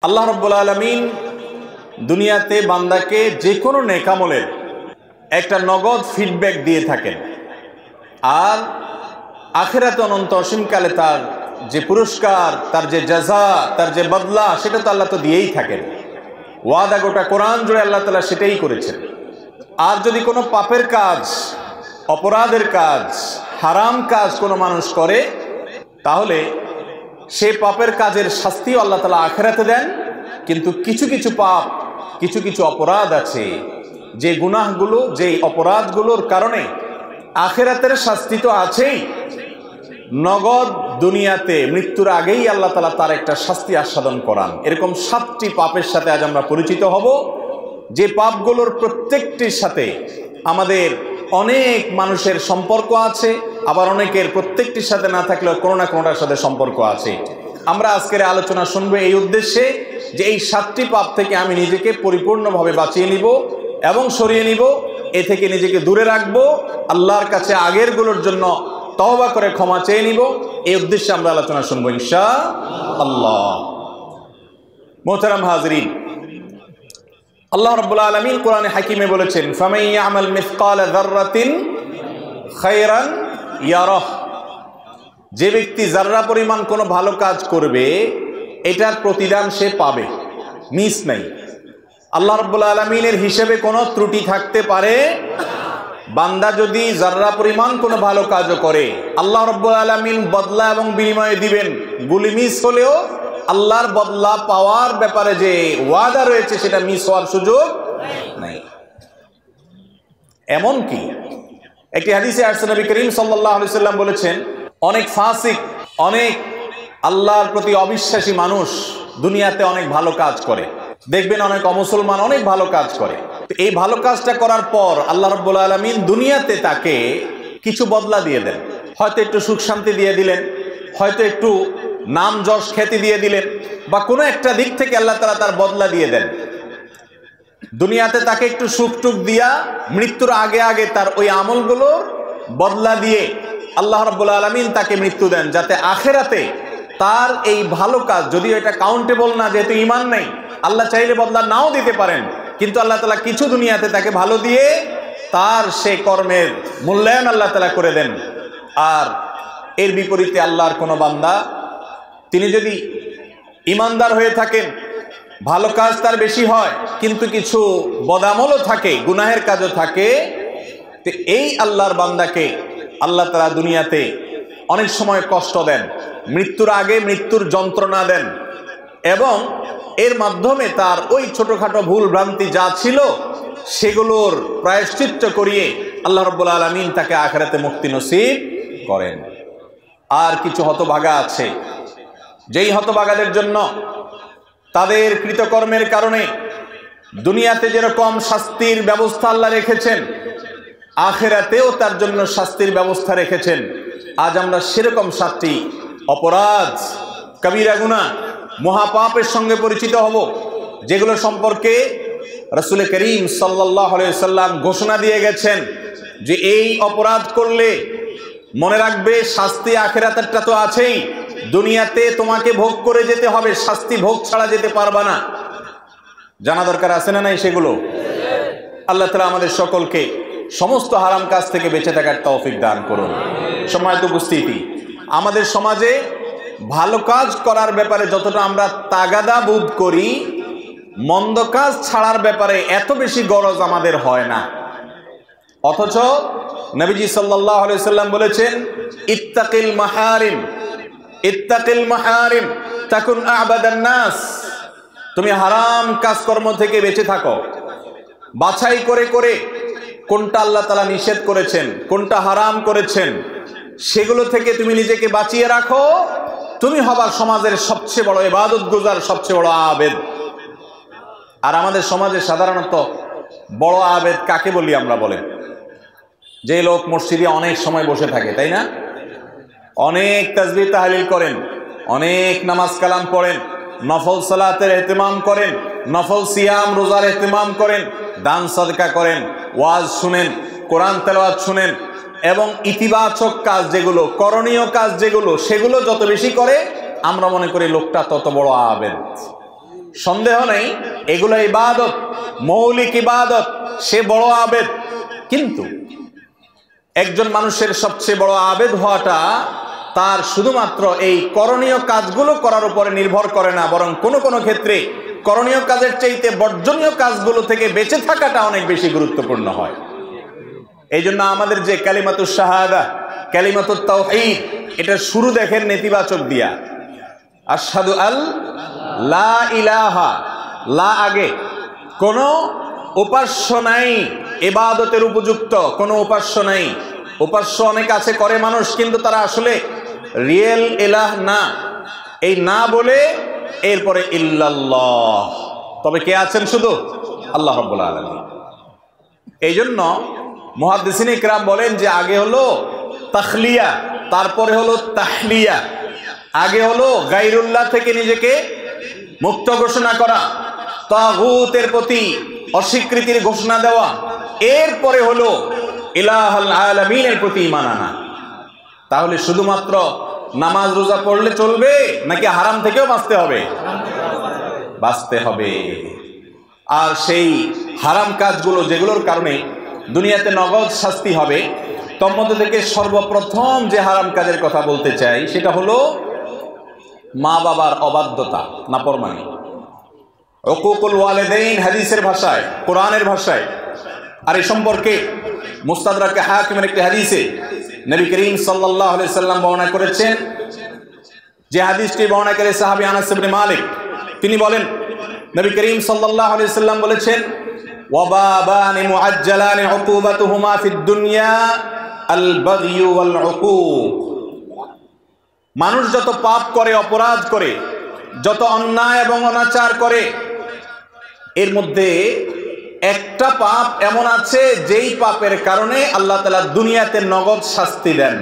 আল্লাহ রাব্বুল আলামিন দুনিয়াতে বান্দাকে যে কোনো নেক আমলের একটা নগদ ফিডব্যাক দিয়ে থাকেন, আর আখিরাতে অনন্ত অসীমকালে তার যে পুরস্কার, তার যে জাযা, তার যে বদলা, সেটা তো আল্লাহ তো দিয়েই থাকেন। ওয়াদা গোটা কোরআন জুড়ে আল্লাহ তাআলা সেটাই করেছেন। আর যদি কোনো পাপের কাজ, অপরাধের কাজ, হারাম কাজ কোনো মানুষ করে, তাহলে সে পাপের কাজের শাস্তিও আল্লাহ তাআলা আখিরাতে দেন। কিন্তু কিছু কিছু পাপ, কিছু কিছু অপরাধ আছে, যে গুনাহগুলো, যে অপরাধগুলোর কারণে আখিরাতের শাস্তি তো আছেই, নগদ দুনিয়াতে মৃত্যুর আগেই আল্লাহ তাআলা তার একটা শাস্তি আস্বাদন করান। এরকম 7টি পাপের সাথে আজ আমরা পরিচিত হব, যে পাপগুলোর প্রত্যেকটির সাথে আমাদের অনেক মানুষের সম্পর্ক আছে, আবার অনেকের প্রত্যেকটির সাথে না থাকলেও কোনো না কোনোটার সাথে সম্পর্ক আছে। আমরা আজকের আলোচনা শুনবো এই উদ্দেশ্যে যে এই 7টি পাপ থেকে আমি নিজেকে পরিপূর্ণভাবে বাঁচিয়ে নিব এবং সরিয়ে নিব, এ থেকে নিজেকে দূরে রাখবো, আল্লাহর কাছে আগেরগুলোর জন্য তওবা করে ক্ষমা চেয়ে নিব। এই উদ্দেশ্যে আমরা আলোচনা শুনবো ইনশাআল্লাহ। মোহতারাম হাজরিন, আল্লাহ রাব্বুল আলামিন কোরআনে হাকিমে বলেছেন, ফামান ইয়ামাল মিসকালা যাররাতিন খায়রান ইয়ারাহ। যে ব্যক্তি যাররা পরিমাণ কোনো ভালো কাজ করবে, এটার প্রতিদান সে পাবে, মিস নাই। আল্লাহ রাব্বুল আলামিনের হিসেবে কোনো ত্রুটি থাকতে পারে? বান্দা যদি যাররা পরিমাণ কোনো ভালো কাজও করে, আল্লাহ রাব্বুল আলামিন বদলা এবং বিনিময় দিবেন। গুলি মিস হলেও আল্লাহর বদলা পাওয়ার ব্যাপারে যে ওয়াদা রয়েছে, সেটা মিস হওয়ার সুযোগ নাই। এমন কি একটি হাদিসে আসছে, নবী করিম সাল্লাল্লাহু আলাইহি সাল্লাম বলেছেন, অনেক ফাসিক, অনেক আল্লাহর প্রতি অবিশ্বাসী মানুষ দুনিয়াতে অনেক ভালো কাজ করে। দেখবেন অনেক অমুসলমান অনেক ভালো কাজ করে। এই ভালো কাজটা করার পর আল্লাহ রাব্বুল আলামিন দুনিয়াতে তাকে কিছু বদলা দিয়ে দেন। হয়তো একটু সুখ শান্তি দিয়ে দিলেন, হয়তো একটু নাম যশ খ্যাতি দিয়ে দিলেন, বা কোনো একটা দিক থেকে আল্লাহ তাআলা তার বদলা দিয়ে দেন। দুনিয়াতে তাকে একটু সুখ টুক দিয়া মৃত্যুর আগে আগে তার ওই আমলগুলোর বদলা দিয়ে আল্লাহ রাব্বুল আলামিন তাকে মৃত্যু দেন, যাতে আখিরাতে তার এই ভালো কাজ, যদিও এটা কাউন্টেবল না, যেহেতু ঈমান নেই, আল্লাহ চাইলে বদলা নাও দিতে পারেন, কিন্তু আল্লাহ তাআলা কিছু দুনিয়াতে তাকে ভালো দিয়ে তার সে কর্মের মূল্যায়ন আল্লাহ তাআলা করে দেন। আর এর বিপরীতে আল্লাহর কোনো বান্দা, তিনি যদি ঈমানদার হয়ে থাকেন, ভালো কাজ তার বেশি হয়, কিন্তু কিছু বদামলও থাকে, গুনাহের কাজও থাকে, তো এই আল্লাহর বান্দাকে আল্লাহ তাআলা দুনিয়াতে অনেক সময় কষ্ট দেন, মৃত্যুর আগে মৃত্যুর যন্ত্রণা দেন, এবং এর মাধ্যমে তার ওই ছোটখাটো ভুল ভ্রান্তি যা ছিল সেগুলোর প্রায়শ্চিত্ত করিয়ে আল্লাহ রাব্বুল আলামিন তাকে আখিরাতে মুক্তি নসিব করেন। আর কিছু হতভাগা আছে, যেই হতভাগাদের জন্য তাদের কৃতকর্মের কারণে দুনিয়াতে যেরকম শাস্তির ব্যবস্থা আল্লাহ রেখেছেন, আখিরাতেও তার জন্য শাস্তির ব্যবস্থা রেখেছেন। আজ আমরা সেরকম 7টি অপরাধ, কবিরা গুনাহ, মহাপাপের সঙ্গে পরিচিত হব, যেগুলো সম্পর্কে রাসূল করিম সাল্লাল্লাহু আলাইহি সাল্লাম ঘোষণা দিয়ে গেছেন যে এই অপরাধ করলে মনে রাখবে শাস্তি আখিরাতেরটা তো আছেই, দুনিয়াতে তোমাকে ভোগ করে যেতে হবে, শাস্তি ভোগ ছাড়া যেতে পারবা না। জানা দরকার আছে না নাই সেগুলো? আল্লাহ তাআলা আমাদের সকলকে সমস্ত হারাম কাজ থেকে বেঁচে থাকার তৌফিক দান করুন। সম্মানিত উপস্থিতি, আমাদের সমাজে ভালো কাজ করার ব্যাপারে যতটা আমরা তাগাদা বোধ করি, মন্দ কাজ ছাড়ার ব্যাপারে এত বেশি গরজ আমাদের হয় না। অথচ নবীজি সাল্লাল্লাহু আলাইহি সাল্লাম বলেছেন, ইত্তাকিল মাহারিম, ইত্তাকিল মাহারিম তাকুন আ'বাদান নাস। তুমি হারাম কাজকর্ম থেকে বেঁচে থাকো, বাছাই করে করে কোনটা আল্লাহ তাআলা নিষেধ করেছেন, কোনটা হারাম করেছেন, সেগুলো থেকে তুমি নিজেকে বাঁচিয়ে রাখো, তুমি হবা সমাজের সবচেয়ে বড় ইবাদত গুজার, সবচেয়ে বড় আবেদ। আর আমাদের সমাজে সাধারণত বড় আবেদ কাকে বলি আমরা? বলেন, যে লোক মসজিদে অনেক সময় বসে থাকে, তাই না? অনেক তাসবিহ তাহলিল করেন, অনেক নামাজ কালাম পড়েন, নফল সালাতের ইহতিমাম করেন, নফল সিয়াম রোজার ইহতিমাম করেন, দান সাদকা করেন, ওয়াজ শুনেন, কোরআন তেলাওয়াত শুনেন, এবং ইতিবাচক কাজ যেগুলো, করণীয় কাজ যেগুলো, সেগুলো যত বেশি করে আমরা মনে করি লোকটা তত বড় আবেদ। সন্দেহ নেই এগুলো ইবাদত, মৌলিক ইবাদত, সে বড় আবেদ। কিন্তু একজন মানুষের সবচেয়ে বড় আবেদ হওয়াটা তার শুধুমাত্র এই করণীয় কাজগুলো করার উপরে নির্ভর করে না, বরং কোনো কোনো ক্ষেত্রে করণীয় কাজের চাইতে বর্জনীয় কাজগুলো থেকে বেঁচে থাকাটা অনেক বেশি গুরুত্বপূর্ণ হয়। এই জন্য আমাদের যে কালিমাতুশ শাহাদা, কালিমাতুত তাওহীদ, এটা শুরু দেখেন নেতিবাচক দিয়া, আশহাদু আল লা ইলাহা, লা আগে, কোনো উপাস্য নাই ইবাদতের উপযুক্ত, কোনো উপাস্য নাই। উপাস্য অনেক আছে করে মানুষ, কিন্তু তারা আসলে রিয়েল ইলাহ না। এই না বলে এরপরে ইল্লাল্লাহ, তবে কে আছেন? শুধু আল্লাহ রাব্বুল আলামিন। এই জন্য মুহাদ্দিসিন ইকরাম বলেন যে আগে হলো তাখলিয়া, তারপরে হলো তাহলিয়া। আগে হলো গায়রুল্লাহ থেকে নিজেকে মুক্ত ঘোষণা করা, তাগুতের প্রতি অস্বীকৃতির ঘোষণা দেওয়া, এরপরে হলো ইলাহুল আলামিনের প্রতি ঈমান আনা। তাহলে শুধুমাত্র নামাজ রোজা পড়লে চলবে নাকি হারাম থেকেও বাঁচতে হবে? বাঁচতে হবে। আর সেই হারাম কাজগুলো যেগুলোর কারণে দুনিয়াতে নগদ শাস্তি হবে, তোর মধ্যে থেকে সর্বপ্রথম যে হারাম কাজের কথা বলতে চাই সেটা হলো মা বাবার অবাধ্যতা, নাফরমানি, উকুকুল ওয়ালিদাইন, হাদিসের ভাষায়, কোরআনের ভাষায়। আর এই সম্পর্কে মুস্তাদরাকে হাকিমের একটি হাদিসে নবী করিম সাল্লাল্লাহু আলাইহি সাল্লাম বর্ণনা করেছেন, যে হাদিসটি বর্ণনাকারী সাহাবী আনাস ইবনে মালিক, তিনি বলেন নবী করিম সাল্লাল্লাহু আলাইহি সাল্লাম বলেছেন, ওয়া বাবানি মুআজ্জালানি উকুবাতুহুমা ফিদ দুনিয়া আল বাগয়ু ওয়াল উকুক। মানুষ যত পাপ করে, অপরাধ করে, যত অন্যায় এবং অনাচার করে, এর মধ্যে একটা পাপ এমন আছে যেই পাপের কারণে আল্লাহ তাআলা দুনিয়াতে নগদ শাস্তি দেন,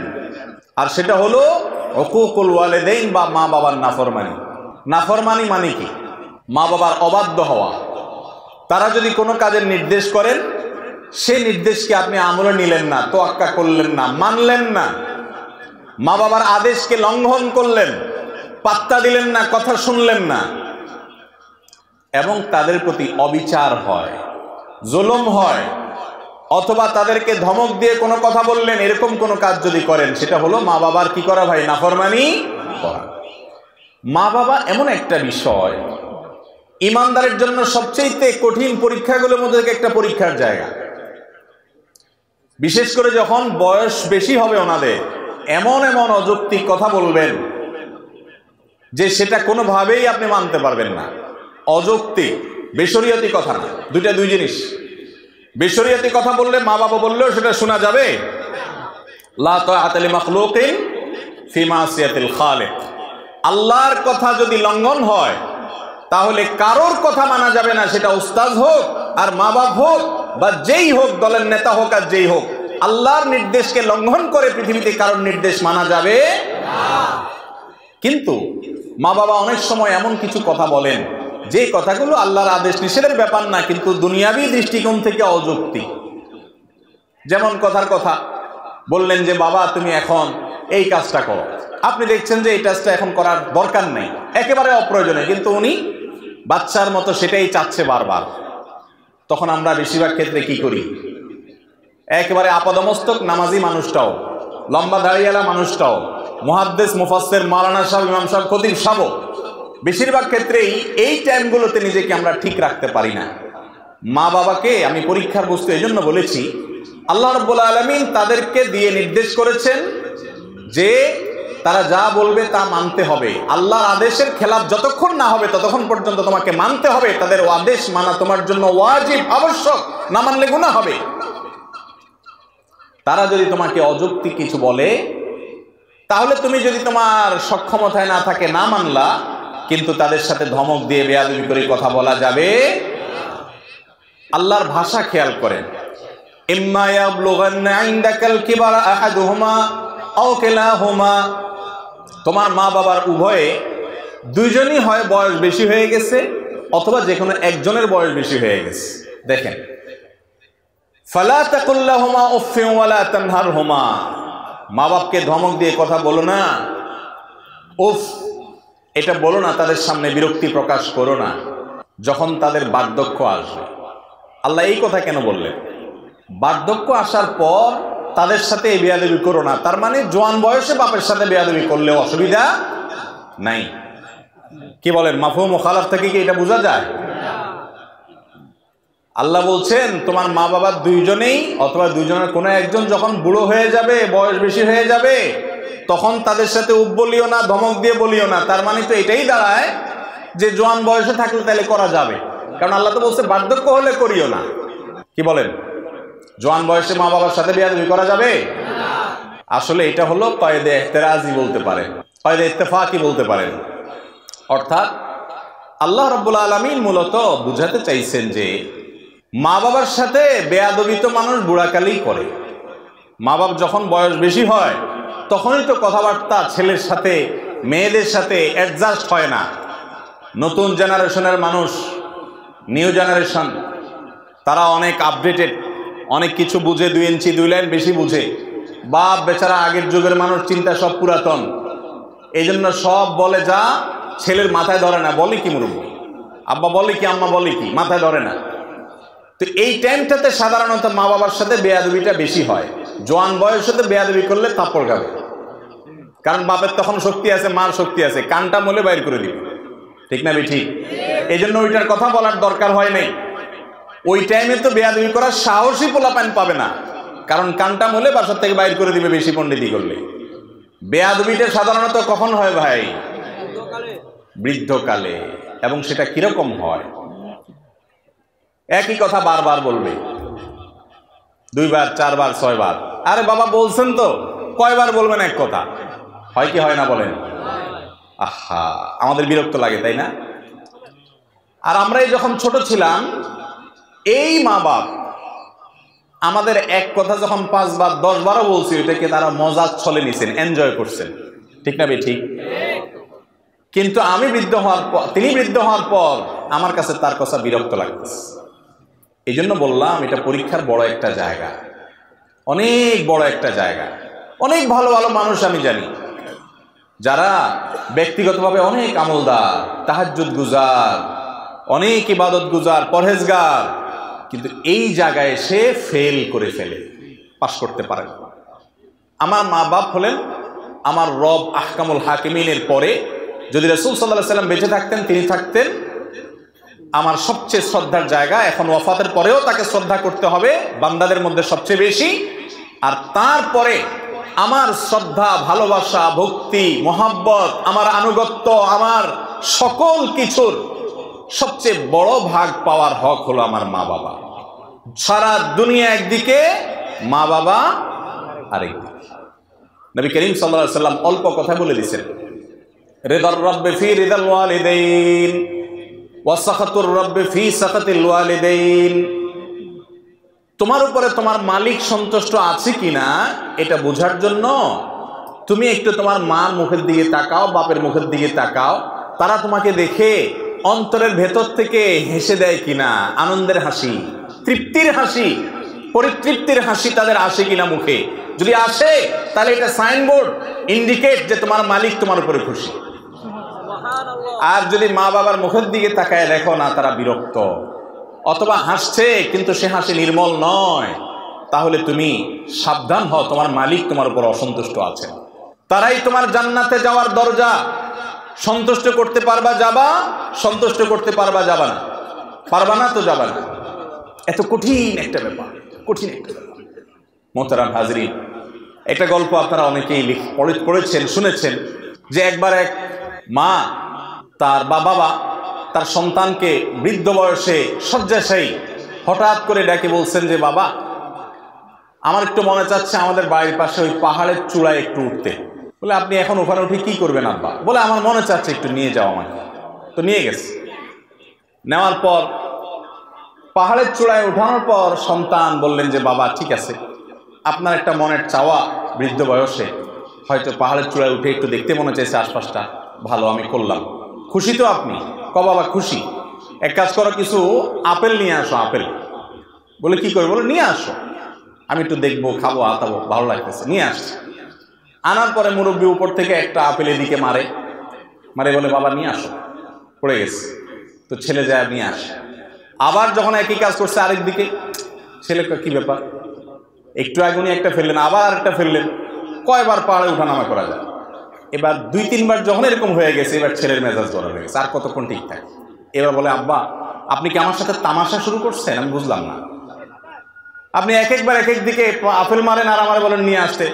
আর সেটা হলো উকুকুল ওয়ালিদাইন, বা মা বাবার নাফরমানি। নাফরমানি মানে কি? মা বাবার অবাধ্য হওয়া। তারা যদি কোনো কাজের নির্দেশ করেন, সেই নির্দেশকে আপনি আমলে নিলেন না, তোয়াক্কা করলেন না, মানলেন না, মা বাবার আদেশকে লঙ্ঘন করলেন, পাত্তা দিলেন না, কথা শুনলেন না, এবং তাদের প্রতি অবিচার হয়, জুলুম হয়, অথবা তাদেরকে ধমক দিয়ে কোনো কথা বললেন, এরকম কোনো কাজ যদি করেন, সেটা হলো মা বাবার কি করা ভাই? নাফরমানি করা। মা বাবা এমন একটা বিষয়, ইমানদারের জন্য সবচেয়ে কঠিন পরীক্ষাগুলোর মধ্যে একটা পরীক্ষার জায়গা। বিশেষ করে যখন বয়স বেশি হবে ওনাদের, এমন এমন অযৌক্তিক কথা বলবেন যে সেটা কোনোভাবেই আপনি মানতে পারবেন না। অযৌক্তিক, বেশরিয়তি কথা না, দুইটা দুই জিনিস। বেশরিয়তি কথা বললে, মা বাবা বললেও সেটা শোনা যাবে। লা তাআতা লিমাখলুকিন ফি মাসিয়াতিল খালিক। আল্লাহর কথা যদি লঙ্ঘন হয়, তাহলে কারোর কথা মানা যাবে না, সেটা উস্তাদ হোক আর মা বাপ হোক বা যেই হোক, দলের নেতা হোক আর যেই হোক। আল্লাহর নির্দেশকে লঙ্ঘন করে পৃথিবীতে কারোর নির্দেশ মানা যাবে না। কিন্তু মা বাবা অনেক সময় এমন কিছু কথা বলেন যে কথাগুলো আল্লাহর আদেশ নিষেধের ব্যাপার না, কিন্তু দুনিয়াবী দৃষ্টিকোণ থেকে অযৌক্তিক। যেমন কথার কথা বললেন যে বাবা তুমি এখন এই কাজটা করো, আপনি দেখছেন যে এই কাজটা এখন করার দরকার নেই, একেবারে অপ্রয়োজনীয়, কিন্তু উনি বাচ্চার মতো সেটাই চাচ্ছে বারবার। তখন আমরা বেশিরভাগ ক্ষেত্রে কি করি? একেবারে আপাদমস্তক নামাজি মানুষটাও, লম্বা দাড়িওয়ালা মানুষটাও, মুহাদ্দিস মুফাসসির মাওলানা সাহেব, ইমাম সাহেব, খতিব সাহেব, বেশিরভাগ ক্ষেত্রেই এই টাইমগুলোতে নিজেকে আমরা ঠিক রাখতে পারি না। মা বাবাকে আমি পরীক্ষার বস্তু এই জন্য বলেছি, আল্লাহ রাব্বুল আলামিন তাদেরকে দিয়ে নির্দেশ করেছেন যে তারা যা বলবে তা মানতে হবে। আল্লাহর আদেশের খেলাফ যতক্ষণ না হবে ততক্ষণ পর্যন্ত তোমাকে মানতে হবে। তাদের আদেশ মানা তোমার জন্য ওয়াজিব, আবশ্যক, না মানলে গুনাহ হবে। তারা যদি তোমাকে অযৌক্তিক কিছু বলে, তাহলে তুমি যদি তোমার সক্ষমতায় না থাকে না মানলা, কিন্তু তাদের সাথে ধমক দিয়ে বেয়াদবি করে কথা বলা যাবে। আল্লাহর ভাষা খেয়াল করেন, ইম্মা ইয়াবলুগান্না ইনদাকাল কিবারা আহাদুহুমা আও কিলাহুমা। তোমার মা বাবার উভয়ে দুইজনই হয় বয়স বেশি হয়ে গেছে, অথবা যে কোনো একজনের বয়স বেশি হয়ে গেছে। দেখেন, ফালা তাকুল লাহুমা উফফিন ওয়ালা তানহারহুমা। মা বাপকে ধমক দিয়ে কথা বলো না, উফ এটা বলো না, তাদের সামনে বিরক্তি প্রকাশ করো না। যখন তাদের বার্ধক্য আসবে। আল্লাহ এই কথা কেন বললেন? বার্ধক্য আসার পর তাদের সাথে এই বেয়াদবি করো না, তার মানে জোয়ান বয়সে বাপের সাথে বেয়াদবি করলেও অসুবিধা নাই। কি বলেন, মাফহুম মুখালাফ থেকে কি এটা বোঝা যায়? আল্লাহ বলছেন তোমার মা বাবা দুইজনেই অথবা দুইজনের কোনো একজন যখন বুড়ো হয়ে যাবে, বয়স বেশি হয়ে যাবে, তখন তাদের সাথে উপ বলিও না, ধমক দিয়ে বলিও না। তার মানে তো এটাই দাঁড়ায় যে জোয়ান বয়সে থাকলে তাহলে করা যাবে, কারণ আল্লাহ তো বলছে বার্ধক্য হলে করিও না। কি বলেন, জোয়ান বয়সে মা বাবার সাথে বেয়াদবি করা যাবে? আসলে এটা হলো কয়েদে ইহতেরাজি বলতে পারেন, কয়েদে ইত্তেফাকি বলতে পারেন। অর্থাৎ আল্লাহ রাব্বুল আলামিন মূলত বুঝাতে চাইছেন যে মা বাবার সাথে বেয়াদবি তো মানুষ বুড়াকালেই করে। মা বাপ যখন বয়স বেশি হয় তখনই তো কথাবার্তা ছেলের সাথে মেয়েদের সাথে অ্যাডজাস্ট হয় না। নতুন জেনারেশনের মানুষ, নিউ জেনারেশন, তারা অনেক আপডেটেড, অনেক কিছু বুঝে, 2 ইঞ্চি 2 লাইন বেশি বুঝে। বাপ বেচারা আগের যুগের মানুষ, চিন্তা সব পুরাতন, এই জন্য সব বলে যা ছেলের মাথায় ধরে না। বলে কি মুরব্বি, আব্বা বলে কি, আম্মা বলে কি, মাথায় ধরে না। তো এই টাইমটাতে সাধারণত মা বাবার সাথে বেয়াদবিটা বেশি হয়। জোয়ান বয়সে বেয়াদবি করলে থাপ্পড় খাবে, কারণ বাপের তখন শক্তি আছে, মার শক্তি আছে, কানটা মলে বাইর করে দিবে। ঠিক না ঠিক? এই জন্য ওইটার কথা বলার দরকার হয় নাই। ওই টাইমে তো বেয়াদবি করার সাহসী পোলাপান পাবে না, কারণ কানটা মলে বাসার থেকে বাইর করে দিবে বেশি পণ্ডিতি করলে। বেয়াদবিটা সাধারণত কখন হয় ভাই? বৃদ্ধকালে। এবং সেটা কিরকম হয়? একই কথা বারবার বলবে, 2 বার 4 বার 6 বার। আরে বাবা বলছেন তো, কয়বার বলবেন এক কথা? হয় কি হয় না বলেন? আহা, আমাদের বিরক্ত লাগে, তাই না? আর আমরাই যখন ছোট ছিলাম, এই মা বাপ আমাদের এক কথা যখন 5 বার 10 বারও বলছি, ওইটাকে তারা মজার ছলে নিছেন, এনজয় করছেন। ঠিক না ঠিক? কিন্তু আমি বৃদ্ধ হওয়ার পর, তিনি বৃদ্ধ হওয়ার পর আমার কাছে তার কথা বিরক্ত লাগতেছে। এই জন্য বললাম এটা পরীক্ষার বড় একটা জায়গা, অনেক বড় একটা জায়গা। অনেক ভালো ভালো মানুষ আমি জানি যারা ব্যক্তিগতভাবে অনেক আমলদার, তাহাজ্জুদ গুজার, অনেক ইবাদত গুজার, পরহেজগার, কিন্তু এই জায়গায় সে ফেল করে ফেলে, পাস করতে পারে না। আমার মা বাপ হলেন আমার রব আহকামুল হাকিমিনের পরে। যদি রাসূল সাল্লাল্লাহু আলাইহি ওয়াসাল্লাম বেঁচে থাকতেন, তিনি থাকতেন আমার সবচেয়ে শ্রদ্ধার জায়গা। এখন ওয়াফাতের পরেও তাকে শ্রদ্ধা করতে হবে বান্দাদের মধ্যে সবচেয়ে বেশি। আর তারপরে আমার শ্রদ্ধা, ভালোবাসা, ভক্তি, মহাব্বত, আমার আনুগত্য, আমার সকল কিছুর সবচেয়ে বড় ভাগ পাওয়ার হক হলো আমার মা বাবা। সারা দুনিয়া একদিকে, মা বাবা আরেকদিকে। নবী করিম সাল্লাল্লাহু আলাইহি ওয়াসাল্লাম অল্প কথা বলে দিয়েছেন, রিদার রাব্বি ফি রিদাল ওয়ালিদাইন ওয়া সাখাতুর রাব্বি ফি সাখাতিল ওয়ালিদাইন। তোমার উপরে তোমার মালিক সন্তুষ্ট আছে কিনা এটা বোঝার জন্য তুমি একটু তোমার মার মুখের দিকে তাকাও, বাপের মুখের দিকে তাকাও। তারা তোমাকে দেখে অন্তরের ভেতর থেকে হেসে দেয় কিনা, আনন্দের হাসি, তৃপ্তির হাসি, পরিতৃপ্তির হাসি তাদের আসে কিনা মুখে। যদি আসে তাহলে এটা সাইনবোর্ড, ইন্ডিকেট যে তোমার মালিক তোমার উপরে খুশি। আর যদি মা বাবার মুখের দিকে তাকায় দেখো না তারা বিরক্ত, অথবা হাসছে কিন্তু সে হাসি নির্মল নয়, তাহলে তুমি সাবধান হও, তোমার মালিক তোমার উপর অসন্তুষ্ট আছেন। তারাই তোমার জান্নাতে যাওয়ার দরজা। সন্তুষ্ট করতে পারবা যাবা, সন্তুষ্ট করতে পারবা যাবা না, পারবা না তো যাবা না। এত কঠিন একটা ব্যাপার, কঠিন একটা ব্যাপার। মোহতারাম হাজরিন, একটা গল্প আপনারা অনেকেই পড়েছেন, শুনেছেন, যে একবার এক মা তার বাবা তার সন্তানকে বৃদ্ধ বয়সে শয্যাশায়ী হঠাৎ করে ডেকে বলছেন যে বাবা, আমার একটু মনে চাচ্ছে আমাদের বাড়ির পাশে ওই পাহাড়ের চূড়ায় একটু উঠতে। বলে আপনি এখন ওখানে উঠে কি করবেন আব্বা? বলে আমার মনে চাচ্ছে একটু নিয়ে যাও আমাকে। তো নিয়ে গেছে। নেওয়ার পর পাহাড়ের চূড়ায় উঠানোর পর সন্তান বললেন যে বাবা ঠিক আছে, আপনার একটা মনের চাওয়া, বৃদ্ধ বয়সে হয়তো পাহাড়ের চূড়ায় উঠে একটু দেখতে মনে চাইছে আশপাশটা, ভালো, আমি করলাম। খুশি তো আপনি? ক বাবা খুশি। এক কাজ করো, কিছু আপেল নিয়ে আসো। আপেল। বলে কি করে? বলে নিয়ে আসো, আমি একটু দেখবো, খাবো, আতাবো, ভালো লাগতেছে। নিয়ে আসছে। আনার পরে মুরব্বী উপর থেকে একটা আপেল এদিকে মারে, বলে বাবা নিয়ে আসো। পড়ে গেছে। তো ছেলে যায় নিয়ে আসে। আবার যখন একই কাজ করছে আরেক দিকে, ছেলে কি ব্যাপার, একটু আগে উনি একটা ফেললেন, আবার আরেকটা ফেললেন, কয়বার পাহাড়ে উঠানামা করা যায়। এবার 2-3 বার যখন এরকম হয়ে গেছে, এবার ছেলের মেজাজ গরম হয়ে গেছে, আর কতক্ষণ ঠিক থাকে। এবার বলে, আব্বা আপনি কি আমার সাথে তামাশা শুরু করছেন? আমি বুঝলাম না, আপনি এক একবার এক এক দিকে আপেল মারেন আর আমার বলেন নিয়ে আসতে,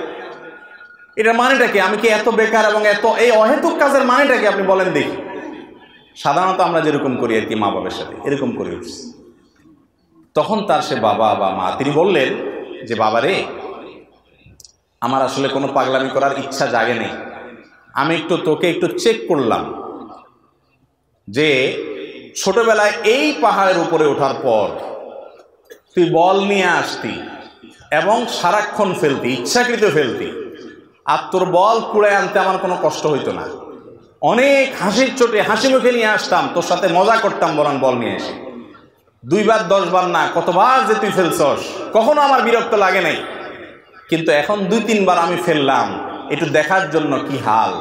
এটার মানেটা কি? আমি কি এত বেকার এবং এত এই অহেতুক কাজের মানেটা কি আপনি বলেন দেখি। সাধারণত আমরা যেরকম করি আর কি, মা বাবার সাথে এরকম করে উঠছি। তখন তার সে বাবা বা মা তিনি বললেন যে, বাবা রে, আমার আসলে কোনো পাগলামি করার ইচ্ছা জাগে নেই, আমি তোকে একটু চেক করলাম যে ছোটবেলায় এই পাহাড়ের উপরে ওঠার পর তুই বল নিয়ে আসতি এবং সারাক্ষণ ফেলতি, ইচ্ছাকৃত ফেলতি, আর তোর বল কুড়ায় আনতে আমার কোনো কষ্ট হইতো না, অনেক হাসির চোটে হাসি মুখে নিয়ে আসতাম, তোর সাথে মজা করতাম বরং বল নিয়ে এসে। 2 বার 10 বার না, কতবার যে তুই ফেলছস, কখনো আমার বিরক্ত লাগে নাই, কিন্তু এখন 2-3 বার আমি ফেললাম একটু দেখার জন্য কি হাল,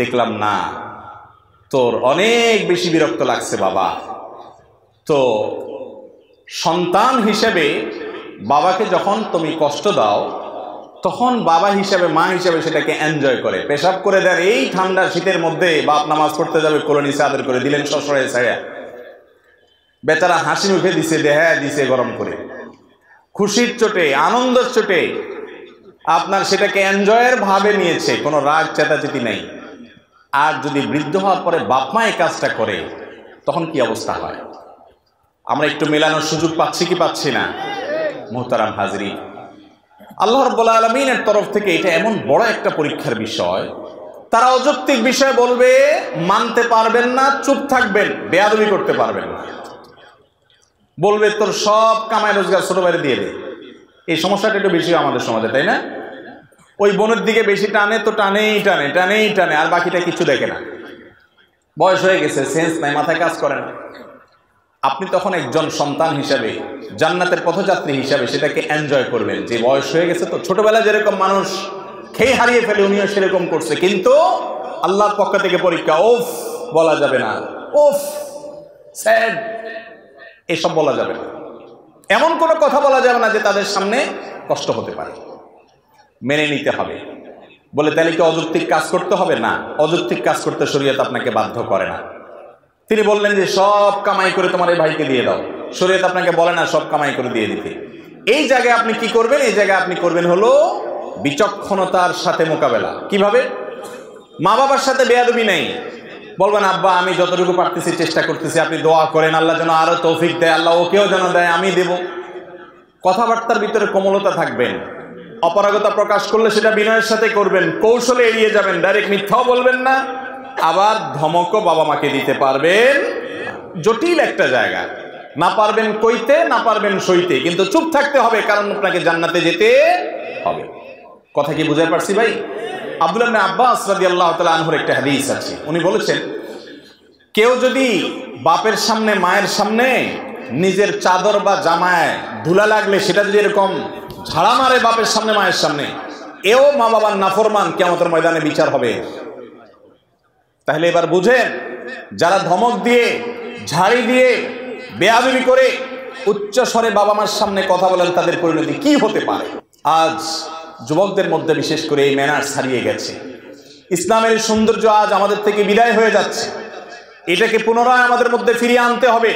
দেখলাম না, তোর অনেক বেশি বিরক্ত লাগছে বাবা। তো সন্তান হিসেবে বাবাকে যখন তুমি কষ্ট দাও, তখন বাবা হিসাবে মা হিসাবে সেটাকে এনজয় করে, পেশাব করে দেন এই ঠান্ডা শীতের মধ্যে, বাপ নামাজ পড়তে যাবে কোলে নিচে আদর করে দিলেন শ্বশুরের ছায়া, বেচারা হাসি মুখে দিছে, দেহা দিছে গরম করে, খুশির চোটে আনন্দের চোটে আপনার সেটাকে এনজয়ের ভাবে নিয়েছে, কোনো রাগ চেতাচেতি নেই। আর যদি বৃদ্ধ হওয়ার পরে বাপ মা এই কাজটা করে, তখন কি অবস্থা হয়? আমরা একটু মেলানোর সুযোগ পাচ্ছি কি পাচ্ছি না? মুহতারাম হাজরিন, আল্লাহ রাব্বুল আলামিনের তরফ থেকে এটা এমন বড় একটা পরীক্ষার বিষয়, তারা অযৌক্তিক বিষয় বলবে, মানতে পারবেন না, চুপ থাকবেন, বেয়াদবি করতে পারবেন না, বলবে তোর সব কামাই রোজগার ছোট ভাইরে দিয়ে দে। এই সমস্যাটা একটু বেশি আমাদের সমাজে, তাই না? ওই বোনের দিকে বেশি টানে তো টানেই টানে টানেই টানে, আর বাকিটা কিছু দেখে না, বয়স হয়ে গেছে, সেন্স নাই, মাথায় কাজ করে না। আপনি তখন একজন সন্তান হিসাবে, জান্নাতের পথযাত্রী হিসাবে সেটাকে এনজয় করবেন, যে বয়স হয়ে গেছে তো, ছোটবেলায় যেরকম মানুষ খেয়ে হারিয়ে ফেলে উনিও সেরকম করছে, কিন্তু আল্লাহর পক্ষ থেকে পরীক্ষা, ওফ বলা যাবে না, ওফ স্যাড এসব বলা যাবে না, এমন কোনো কথা বলা যাবে না যে তাদের সামনে কষ্ট হতে পারে, মেনে নিতে হবে। বলে তাহলে কি অযৌক্তিক কাজ করতে হবে? না, অযৌক্তিক কাজ করতে শরীয়ত আপনাকে বাধ্য করে না। তিনি বললেন যে সব কামাই করে তোমার এই ভাইকে দিয়ে দাও, শরীয়ত আপনাকে বলে না সব কামাই করে দিয়ে দিতে। এই জায়গায় আপনি কি করবেন? এই জায়গায় আপনি করবেন হলো বিচক্ষণতার সাথে মোকাবেলা। কিভাবে? মা বাবার সাথে বেয়াদবি নেই, বলবেন আব্বা আমি যতটুকু পারতেছি চেষ্টা করতেছি, আপনি দোয়া করেন আল্লাহ যেন আরো তৌফিক দেয়, আল্লাহ ওকেও যেন দেয়, আমি দেব। কথাবার্তার ভিতরে কোমলতা থাকবেন, অপারগতা প্রকাশ করলে সেটা বিনয়ের সাথে করবেন, কৌশলে এড়িয়ে যাবেন, ডাইরেক্ট মিথ্যাও বলবেন না, আবার ধমকও বাবা মাকে দিতে পারবেন। জটিল একটা জায়গা, না পারবেন কইতে, না পারবেন সইতে, কিন্তু চুপ থাকতে হবে, কারণ আপনাকে জান্নাতে যেতে হবে। কথা কি বুঝতে পারছি ভাই? আব্দুল্লাহ ইবনে আব্বাস রাদিয়াল্লাহু তাআলা আনহুর একটা হাদিস আছে, উনি বলেছেন, কেউ যদি বাপের সামনে মায়ের সামনে নিজের চাদর বা জামায় ধুলা লাগলে সেটা যদি এরকম ঝাড়া মারে বাপের সামনে মায়ের সামনে, এও মা বাবার নাফরমান, কিয়ামতের ময়দানে বিচার হবে। তাহলে এবার বুঝেন, যারা ধমক দিয়ে, ঝাড়ি দিয়ে, বেয়াদবি করে উচ্চ স্বরে বাবা মার সামনে কথা বলেন, তাদের পরিণতি কি হতে পারে? আজ যুবকদের মধ্যে বিশেষ করে এই ম্যানার্স হারিয়ে গেছে, ইসলামের সৌন্দর্য আজ আমাদের থেকে বিদায় হয়ে যাচ্ছে। এটাকে পুনরায় আমাদের মধ্যে ফিরিয়ে আনতে হবে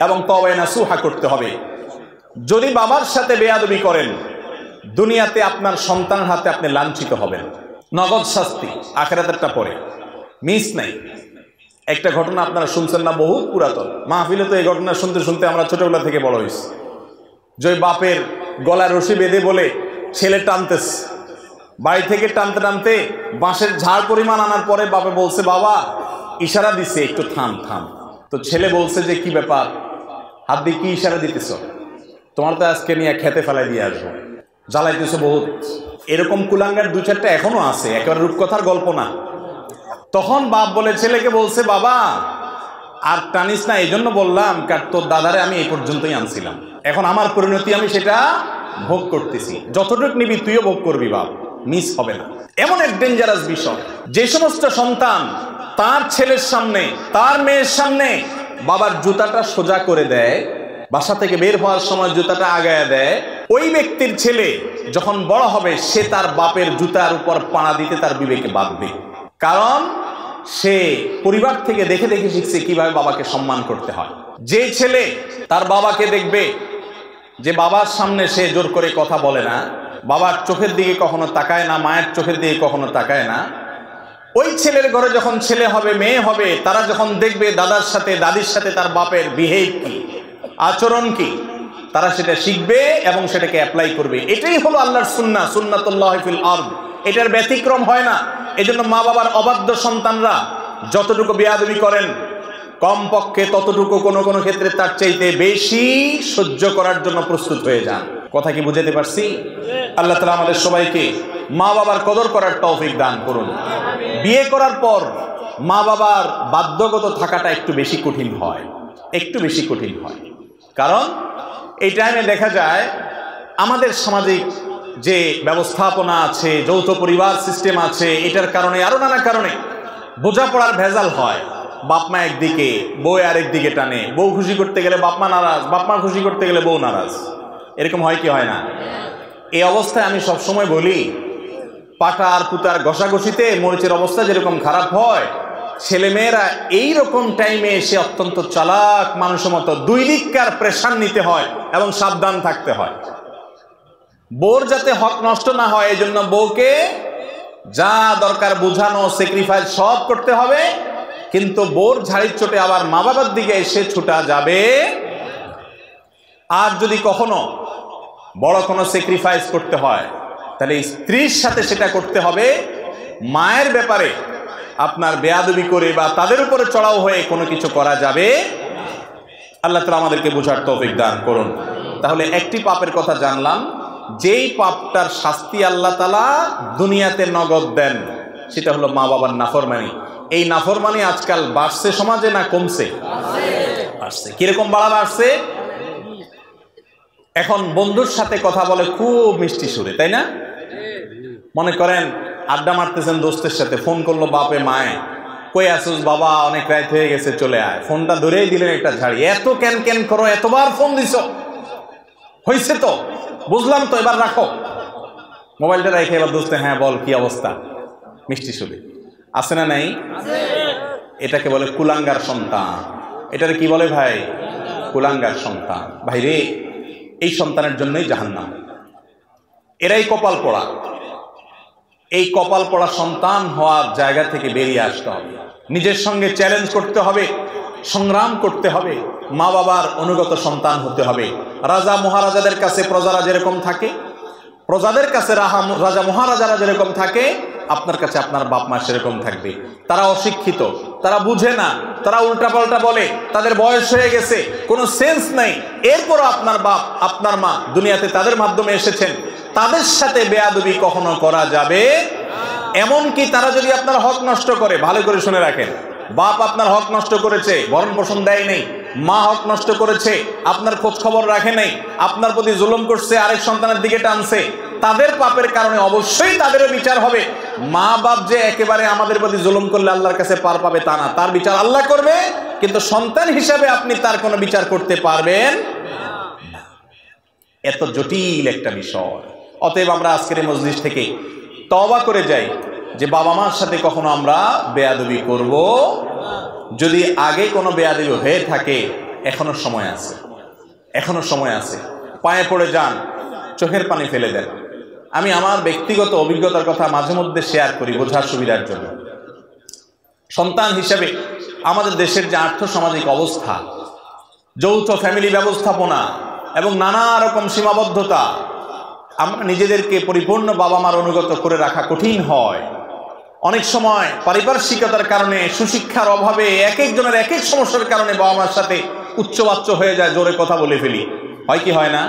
এবং তওবা নাসুহা করতে হবে। যদি বাবার সাথে বেয়াদবি করেন, দুনিয়াতে আপনার সন্তানের হাতে আপনি লাঞ্ছিত হবেন, নগদ শাস্তি, আখিরাতেরটা পরে, মিস নাই। একটা ঘটনা আপনারা শুনছেন না, বহু পুরাতন, মাহফিলে তো এই ঘটনা শুনতে শুনতে আমরা ছোটবেলা থেকে বড় হয়েছি। যে বাপের গলায় রশি বেঁধে বলে ছেলে টানতেছে, বাড়ি থেকে টানতে টানতে বাঁশের ঝাড় পরিমাণ আনার পরে বাপে বলছে, বাবা ইশারা দিছে একটু থাম থাম। তো ছেলে বলছে যে কি ব্যাপার, হাত দিয়ে কি ইশারা দিতেছ? তোমার তো আজকে নিয়ে খেতে ফেলাই দিয়ে আসবো, জ্বালাইতেছে বহুত। এরকম কুলাঙ্গার 2-4টা এখনো আছে, একেবারে রূপকথার গল্প না। তখন বাপ বলে ছেলেকে বলছে, বাবা আর টানিস না, এই জন্য বললাম, কার তোর দাদারে আমি এই পর্যন্তই আনছিলাম, এখন আমার পরিণতি আমি সেটা ভোগ করতেছি, যতটুকু নিবি তুইও ভোগ করবি বাপ, মিস হবে না। এমন এক ডেঞ্জারাস বিষয়, যে সমস্ত সন্তান তার ছেলের সামনে, তার মেয়ের সামনে বাবার জুতাটা সোজা করে দেয়, বাসা থেকে বের হওয়ার সময় জুতাটা আগায়া দেয়, ওই ব্যক্তির ছেলে যখন বড় হবে সে তার বাপের জুতার উপর পাড়া দিতে তার বিবেকে বাঁধবে। কারণ সে পরিবার থেকে দেখে দেখে শিখছে কিভাবে বাবাকে সম্মান করতে হয়। যে ছেলে তার বাবাকে দেখবে যে বাবার সামনে সে জোর করে কথা বলে না, বাবার চোখের দিকে কখনো তাকায় না, মায়ের চোখের দিকে কখনো তাকায় না, ওই ছেলের ঘরে যখন ছেলে হবে, মেয়ে হবে, তারা যখন দেখবে দাদার সাথে দাদির সাথে তার বাপের বিহেভ কি, আচরণ কি, তারা সেটা শিখবে এবং সেটাকে অ্যাপ্লাই করবে। এটাই হলো আল্লাহর সুন্নাহ, সুন্নাতুল্লাহ ফিল আরদ। এটার ব্যতিক্রম হয় না। এজন্য মা বাবার অবাধ্য সন্তানরা যতটুকু বেয়াদবি করেন, কমপক্ষে ততটুকু কোনো কোনো ক্ষেত্রে তার চাইতে বেশি সহ্য করার জন্য প্রস্তুত হয়ে যান। কথা কি বুঝাতে পারছি? আল্লাহ তাআলা আমাদের সবাইকে মা বাবার কদর করার তৌফিক দান করুন। বিয়ে করার পর মা বাবার বাধ্যগত থাকাটা একটু বেশি কঠিন হয়, একটু বেশি কঠিন হয়। কারণ এই টাইমে দেখা যায় আমাদের সামাজিক যে ব্যবস্থাপনা আছে, যৌথ পরিবার সিস্টেম আছে, এটার কারণে আরো নানা কারণে বোঝাপড়ার ভেজাল হয়। বাপ মা একদিকে, বউ আরেক দিকে টানে, বউ খুশি করতে গেলে বাপ মা নারাজ, বাপ মা খুশি করতে গেলে বউ নারাজ। এরকম হয় কি হয় না? এই অবস্থায় আমি সবসময় বলি, পাটা আর পুতার ঘষাঘষিতে মরিচের অবস্থা যেরকম খারাপ হয়, ছেলেমেয়েরা এইরকম টাইমে এসে অত্যন্ত চালাক মানুষের মতো দুই দিককার প্রেশার নিতে হয় এবং সাবধান থাকতে হয়। বউর যাতে হক নষ্ট না হয় এই জন্য বউকে যা দরকার বুঝানো, স্যাক্রিফাইস সব করতে হবে। কিন্তু বউর ঝাড়ির চোটে আবার মা বাবার দিকে এসে ছুটা যাবে। আর যদি কখনো বড় কোনো স্যাক্রিফাইস করতে হয় তাহলে স্ত্রীর সাথে সেটা করতে হবে। মায়ের ব্যাপারে আপনার বেয়াদবি করে বা তাদের উপরে চড়াও হয়ে কোনো কিছু করা যাবে। আল্লাহ তাআলা আমাদেরকে বোঝার তৌফিক দান করুন। তাহলে একটি পাপের কথা জানলাম, যেই পাপটার শাস্তি আল্লাহ তাআলা দুনিয়াতে নগদ দেন, সেটা হলো মা বাবার নাফরমানি। এই নাফরমানি আজকাল বাড়ছে সমাজে না কমছে? বাড়ছে। কিরকম বাড়া বাড়ছে? এখন বন্ধুর সাথে কথা বলে খুব মিষ্টি সুরে, তাই না? মনে করেন আড্ডা মারতেছেন দোস্তের সাথে, ফোন করলো বাপে মায়ে, কই আসুস বাবা, অনেক রাত হয়ে গেছে চলে আয়। ফোনটা ধরেই দিলেন একটা ঝাড়ি, এত ক্যান ক্যান করো, এতবার ফোন দিছ, হয়েছে তো, বুঝলাম তো, এবার রাখো মোবাইলটা। রেখে এবার দোস্তে, হ্যাঁ বল কি অবস্থা, মিষ্টি সুরে। আছে না নাই? এটাকে বলে কুলাঙ্গার সন্তান। এটারে কি বলে ভাই? কুলাঙ্গার সন্তান। ভাই রে, এই সন্তানের জন্যই জাহান্নাম। এরাই কপাল পড়া। এই কপাল পড়া সন্তান হওয়ার জায়গা থেকে বেরিয়ে আসতে হবে, নিজের সঙ্গে চ্যালেঞ্জ করতে হবে, সংগ্রাম করতে হবে, মা বাবার অনুগত সন্তান হতে হবে। রাজা মহারাজাদের কাছে প্রজারা যেরকম থাকে, প্রজাদের কাছে রাজা মহারাজারা যেরকম থাকে, আপনার কাছে আপনার বাপ মা সেরকম থাকবে। তারা অশিক্ষিত, তারা বুঝে না, তারা উল্টাপাল্টা বলে, তাদের বয়স হয়ে গেছে, কোনো সেন্স নাই, এরপরও আপনার বাপ আপনার মা দুনিয়াতে তাদের মাধ্যমে এসেছেন, তাদের সাথে বেয়াদবি কখনো করা যাবে। এমনকি তারা যদি আপনার হক নষ্ট করে, ভালো করে শুনে রাখেন, বাপ আপনার হক নষ্ট করেছে, ভরণ পোষণ দেয় নাই, মা হক নষ্ট করেছে, আপনার খোঁজ খবর রাখে নাই, আপনার প্রতি জুলুম করছে, আরেক সন্তানের দিকে টানছে, তাদের পাপের কারণে অবশ্যই তাদেরও বিচার হবে। মা বাপ যে একেবারে আমাদের প্রতি জুলুম করলে আল্লাহর কাছে পার পাবে তা না, তার বিচার আল্লাহ করবে, কিন্তু সন্তান হিসাবে আপনি তার কোনো বিচার করতে পারবেন না। এত জটিল একটা বিষয়। অতএব আমরা আজকের এই মজলিস থেকে তওবা করে যাই যে বাবা মার সাথে কখনো আমরা বেয়াদবি করব। যদি আগে কোনো বেয়াদবি হয়ে থাকে, এখনো সময় আছে, এখনো সময় আছে। পায়ে পড়ে যান, চোখের পানি ফেলে দেন। আমি আমার ব্যক্তিগত অভিজ্ঞতার কথা মাঝে মধ্যে শেয়ার করি বোঝার সুবিধার জন্য। সন্তান হিসেবে আমাদের দেশের যে আর্থসামাজিক অবস্থা, যৌথ ফ্যামিলি ব্যবস্থাপনা এবং নানা রকম সীমাবদ্ধতা, আমরা নিজেদেরকে পরিপূর্ণ বাবা মার অনুগত করে রাখা কঠিন হয়। অনেক সময় পারিপার্শ্বিকতার কারণে, সুশিক্ষার অভাবে, এক একজনের এক এক সমস্যার কারণে বাবা মার সাথে উচ্চবাচ্য হয়ে যায়, জোরে কথা বলে ফেলি, হয় কি হয় না?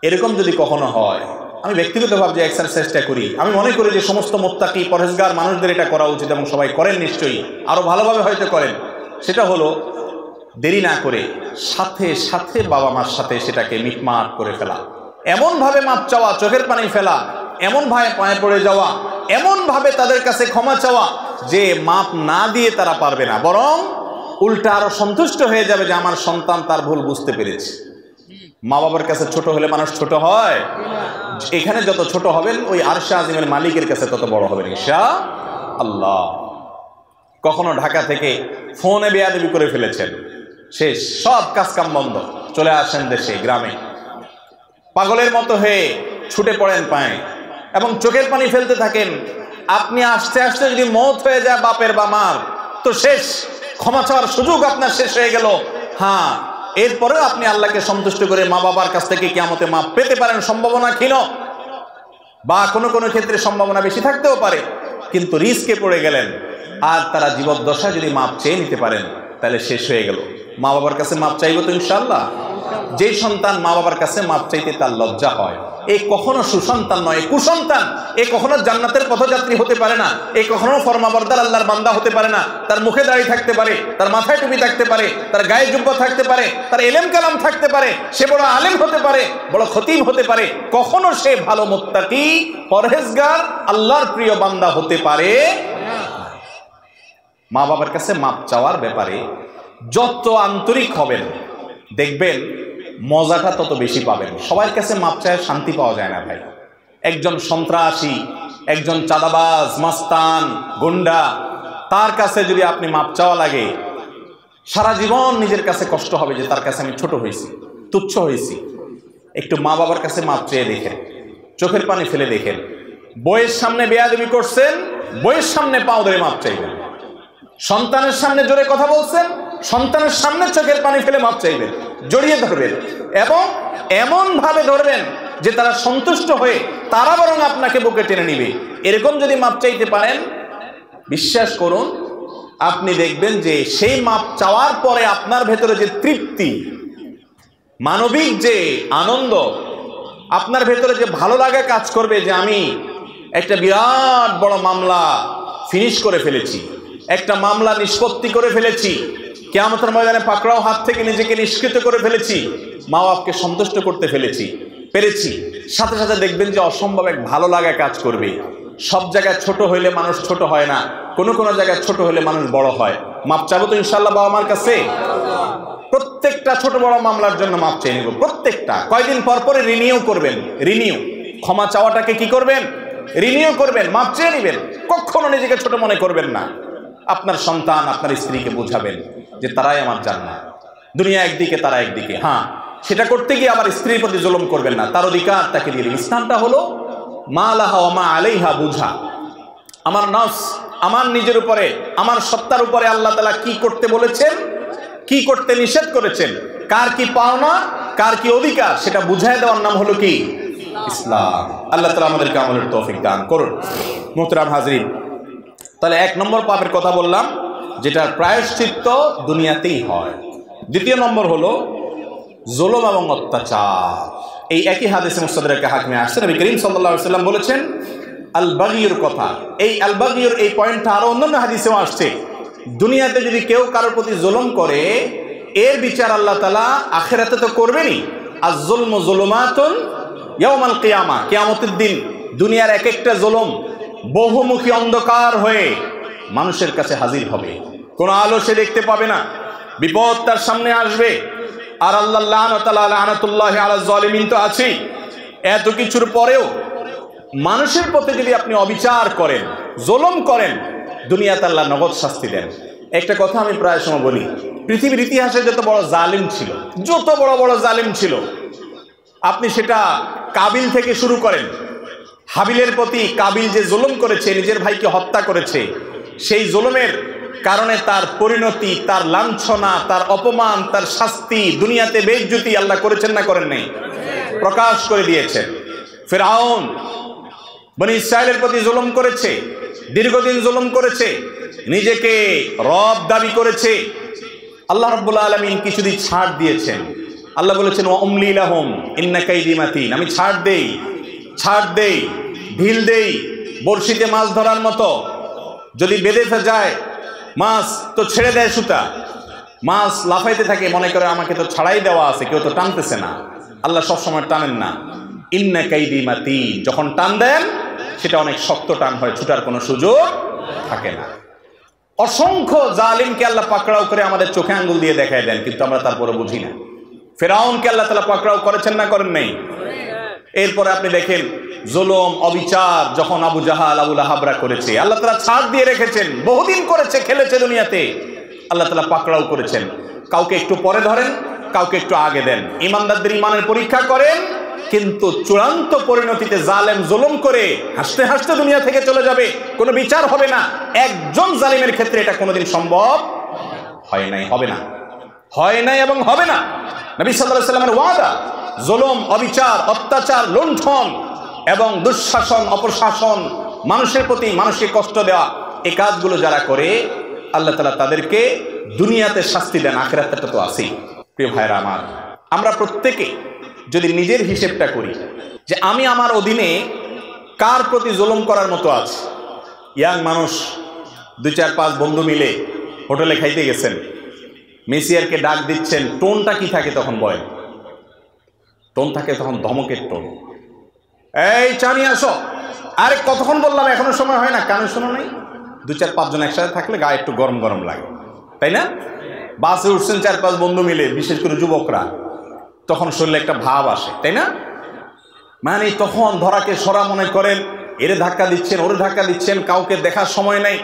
এরকম যদি কখনো হয়, আমি ব্যক্তিগতভাবে যে এক্সারসাইজটা করি, আমি মনে করি যে সমস্ত মুত্তাকি পরহেজগার মানুষদের এটা করা উচিত এবং সবাই করেন নিশ্চয়ই, আরো ভালোভাবে হয়তো করেন। সেটা হলো দেরি না করে সাথে সাথে বাবা মার সাথে সেটাকে মিটমাট করে ফেলা, এমন ভাবে মাপ চাওয়া, চোখের পানি ফেলা, এমন ভাবে পায়ে পড়ে যাওয়া, এমন ভাবে তাদের কাছে ক্ষমা চাওয়া যে মাপ না দিয়ে তারা পারবে না, বরং উল্টা আরো সন্তুষ্ট হয়ে যাবে যে আমার সন্তান তার ভুল বুঝতে পেরেছে। মা বাবার কাছে ছোট হলে মানুষ ছোট হয়? এখানে যত ছোট হবেন ওই আরশে আজিমের মালিকের কাছে তত বড় হবেন ইনশাআল্লাহ। কখনো ঢাকা থেকে ফোনে বেয়াদবি করে ফেলেছেন, শেষ, সব কাজকাম বন্ধ, চলে আসেন দেশে গ্রামে, পাগলের মতো হয়ে ছুটে পড়েন পায়ে এবং চোখের পানি ফেলতে থাকেন। আপনি আস্তে আস্তে যদি মওত হয়ে যায় বাপের বা মার, তো শেষ, ক্ষমা চাওয়ার সুযোগ আপনার শেষ হয়ে গেল। হ্যাঁ, এরপরেও আপনি আল্লাহকে সন্তুষ্ট করে মা বাবার কাছ থেকে কিয়ামতে মাপ পেতে পারেন, সম্ভাবনা ক্ষীণ, বা কোনো কোনো ক্ষেত্রে সম্ভাবনা বেশি থাকতেও পারে, কিন্তু রিস্কে পড়ে গেলেন। আর তারা জীবদ্দশায় যদি মাপ চেয়ে নিতে পারেন তাহলে শেষ হয়ে গেল। মা বাবার কাছে মাপ চাইব তো ইনশাআল্লাহ। যে সন্তান মা বাবার কাছে মাপ চাইতে তার লজ্জা হয়, এই কখনো সুসন্তান নয়, কুসন্তান। এ কখনো জান্নাতের পথযাত্রী হতে পারে না, এ কখনো ফরমাবরদার আল্লাহর বান্দা হতে পারে না। তার মুখে দাড়ি থাকতে পারে, তার মাথায় টুপি থাকতে পারে, তার গায়ে জুব্বা থাকতে পারে, তার এলেম কালাম থাকতে পারে, সে বড় আলেম হতে পারে, বড় খতিব হতে পারে, কখনো সে ভালো মুত্তাকি, পরহেজগার, আল্লাহর প্রিয় বান্দা হতে পারে। মা বাবার কাছে মাপ চাওয়ার ব্যাপারে যত আন্তরিক হবেন দেখবেন মজাটা তত বেশি পাবেন। সবার কাছে মাপ চায় শান্তি পাওয়া যায় না ভাই। একজন সন্ত্রাসী, একজন চাঁদাবাজ, মাস্তান, গুন্ডা, তার কাছে যদি আপনি মাপ চাওয়া লাগে, সারা জীবন নিজের কাছে কষ্ট হবে যে তার কাছে আমি ছোট হয়েছি, তুচ্ছ হয়েছি। একটু মা বাবার কাছে মাপ চেয়ে দেখেন, চোখের পানি ফেলে দেখেন। বইয়ের সামনে বেয়াদবি করছেন, বইয়ের সামনে পাও ধরে মাপ চাইবেন। সন্তানের সামনে জোরে কথা বলছেন, সন্তানের সামনে চোখের পানি ফেলে মাপ চাইবেন, জড়িয়ে ধরবেন এবং এমন ভাবে ধরবেন যে তারা সন্তুষ্ট হয়ে তারা বরং আপনাকে বুকে টেনে নিবে। এরকম যদি মাপ চাইতে পারেন, বিশ্বাস করুন আপনি দেখবেন যে সেই মাপ চাওয়ার পরে আপনার ভেতরে যে তৃপ্তি, মানবিক যে আনন্দ, আপনার ভেতরে যে ভালো লাগা কাজ করবে যে আমি একটা বিরাট বড় মামলা ফিনিশ করে ফেলেছি, একটা মামলা নিষ্পত্তি করে ফেলেছি, কিয়ামতের ময়দানে পাকড়াও হাত থেকে নিজেকে নিষ্কৃত করে ফেলেছি, মা বাপকে সন্তুষ্ট করতে পেরেছি, সাথে সাথে দেখবেন যে অসম্ভব এক ভালো লাগা কাজ করবে। সব জায়গায় ছোট হইলে মানুষ ছোট হয় না, কোনো কোনো জায়গায় ছোট হলে মানুষ বড় হয়। মাপ চাবো তো ইনশাআল্লাহ বাবা মার কাছে। প্রত্যেকটা ছোট বড় মামলার জন্য মাপ চেয়ে নেব, প্রত্যেকটা। কয়দিন পর পরে রিনিউ করবেন, রিনিউ, ক্ষমা চাওয়াটাকে কি করবেন, রিনিউ করবেন, মাপ চেয়ে নেবেন। কখনো নিজেকে ছোট মনে করবেন না। আপনার সন্তান, আপনার স্ত্রীকে বোঝাবেন যে তারাই আমার জান্নাত, দুনিয়া একদিকে তারা একদিকে। হ্যাঁ, সেটা করতে গিয়ে আবার স্ত্রীর প্রতি জুলুম করবেন না, তার অধিকার তাকে দিয়ে দিন। ইসলামটা হলো মা লাহা ওয়া মা আলাইহা বুঝা। আমার নফস, আমার নিজের উপরে, আমার সত্তার উপরে আল্লাহ তাআলা কি করতে বলেছেন, কি করতে নিষেধ করেছেন, কার কি পাওনা, কার কি অধিকার, সেটা বুঝায় দেওয়ার নাম হলো কি ইসলাম। আল্লাহ তাআলা আমাদেরকে আমলের তৌফিক দান করুন। মুহতারাম হাজরিন, তাহলে এক নম্বর পাপের কথা বললাম, যেটার প্রায়শ্চিত্ত দুনিয়াতেই হয়। দ্বিতীয় নম্বর হলো জুলুম এবং অত্যাচার। এই একই হাদিসে মুস্তাদরাকে হাকিমে আসছে, নবী করিম সাল্লাল্লাহু আলাইহি ওয়াসাল্লাম বলেছেন আল বাগিয়ুর কথা। এই আল বাগিয়ুর এই পয়েন্টটা আরো অন্যান্য হাদিসেও আসছে। দুনিয়াতে যদি কেউ কারোর প্রতি জুলুম করে, এর বিচার আল্লাহ তাআলা আখিরাতে তো করবেনই। আয-যুলমু যুলুমাতুন ইয়াউমাল কিয়ামা, কিয়ামতের দিন দুনিয়ার এক একটা জুলুম বহুমুখী অন্ধকার হয়ে মানুষের কাছে হাজির হবে, কোনো আলো সে দেখতে পাবে না, বিপদ তার সামনে আসবে। আর আল্লাহ লানাতুল্লাহি আলা যালিমিন তো আছেই। এত কিছুর পরেও মানুষের প্রতি যদি আপনি অবিচার করেন, জুলুম করেন, দুনিয়াতে আল্লাহ নগদ শাস্তি দেন। একটা কথা আমি প্রায় সময় বলি, পৃথিবীর ইতিহাসে যত বড় জালিম ছিল, যত বড় বড় জালিম ছিল, আপনি সেটা কাবিল থেকে শুরু করেন। হাবিলের প্রতি কাবিল যে জুলুম করেছে, নিজের ভাইকে হত্যা করেছে, সেই জুলুমের কারণে তার পরিণতি, তার লাঞ্ছনা, তার অপমান, তার শাস্তি, দুনিয়াতে বেইজ্জতি আল্লাহ করেছেন না করেন নাই? প্রকাশ করে দিয়েছেন। ফিরআউন বনি ইসরাইলের প্রতি জুলুম করেছে, দীর্ঘদিন জুলুম করেছে, নিজেকে রব দাবি করেছে। আল্লাহ রাব্বুল আলামিন কিছুদিন ছাড় দিয়েছেন। আল্লাহ বলেছেন ওয়া উমলি লাহুম ইন্না কাইদি মাতিন, আমি ছাড় দেই, ঢিল দেই, বড়শিতে মাছ ধরার মতো। যদি বেঁধে যায় মাছ তো ছেড়ে দেয় সুতা, মাছ লাফাইতে থাকে, মনে করে আমাকে তো ছাড়াই দেওয়া আছে, কেউ তো টানতেছে না। আল্লাহ সবসময় টানেন না। ইন্না কাইদি মাতিন, যখন টান দেন সেটা অনেক শক্ত টান হয়, ছুটার কোনো সুযোগ থাকে না। অসংখ্য জালিমকে আল্লাহ পাকড়াও করে আমাদের চোখে আঙ্গুল দিয়ে দেখায় দেন, কিন্তু আমরা তারপরে বুঝি না। ফেরাউনকে আল্লাহ তাআলা পাকড়াও করেছেন না করেন নাই? এরপরে আপনি দেখেন জুলুম অবিচার যখন আবু জাহাল আবু লাহাবরা করেছে, আল্লাহ তাআলা ছাড় দিয়ে রেখেছেন, বহুদিন করেছে, খেলেছে দুনিয়াতে, আল্লাহ তাআলা পাকড়াও করেছেন। কাউকে একটু পরে ধরেন, কাউকে একটু আগে দেন। ইমানদারদের ইমানের পরীক্ষা করেন, কিন্তু চূড়ান্ত পরিণতিতে জালেম জুলুম করে হাসতে হাসতে দুনিয়া থেকে চলে যাবে, কোনো বিচার হবে না। একজন জালিমের ক্ষেত্রে এটা কোনোদিন সম্ভব হয় নাই, হবে না, হয় নাই এবং হবে না। নবী সাল্লাল্লাহু আলাইহি ওয়াসাল্লামের ওয়াদা, জুলুম অবিচার অত্যাচার লুণ্ঠন এবং দুঃশাসন অপশাসন, মানুষের প্রতি মানুষকে কষ্ট দেওয়া, এই কাজগুলো যারা করে আল্লাহ তাআলা তাদেরকে দুনিয়াতে শাস্তি দেন, আখিরাতটা তো আছেই। প্রিয় ভাইরা আমার, আমরা প্রত্যেকে যদি নিজের হিসেবটা করি যে আমি আমার অধীনে কার প্রতি জুলুম করার মতো আছে। ইয়াং মানুষ 2-4-5 বন্ধু মিলে হোটেলে খাইতে গেছেন, মেসিয়ারকে ডাক দিচ্ছেন, টোনটা কি থাকে তখন? বয় টোন থাকে তখন, ধমকের টোন। এই চা নিয়ে আসো, আরে কতক্ষণ বললাম, এখনো সময় হয় না, কানে শোনো নাই? 2-4-5 জন একসাথে থাকলে গায়ে একটু গরম গরম লাগে, তাই না? বাসে উঠছেন 4-5 বন্ধু মিলে, বিশেষ করে যুবকরা, তখন শরীরে একটা ভাব আসে, তাই না? মানে তখন ধরাকে সরা মনে করেন, এরে ধাক্কা দিচ্ছেন, ওরে ধাক্কা দিচ্ছেন, কাউকে দেখার সময় নাই।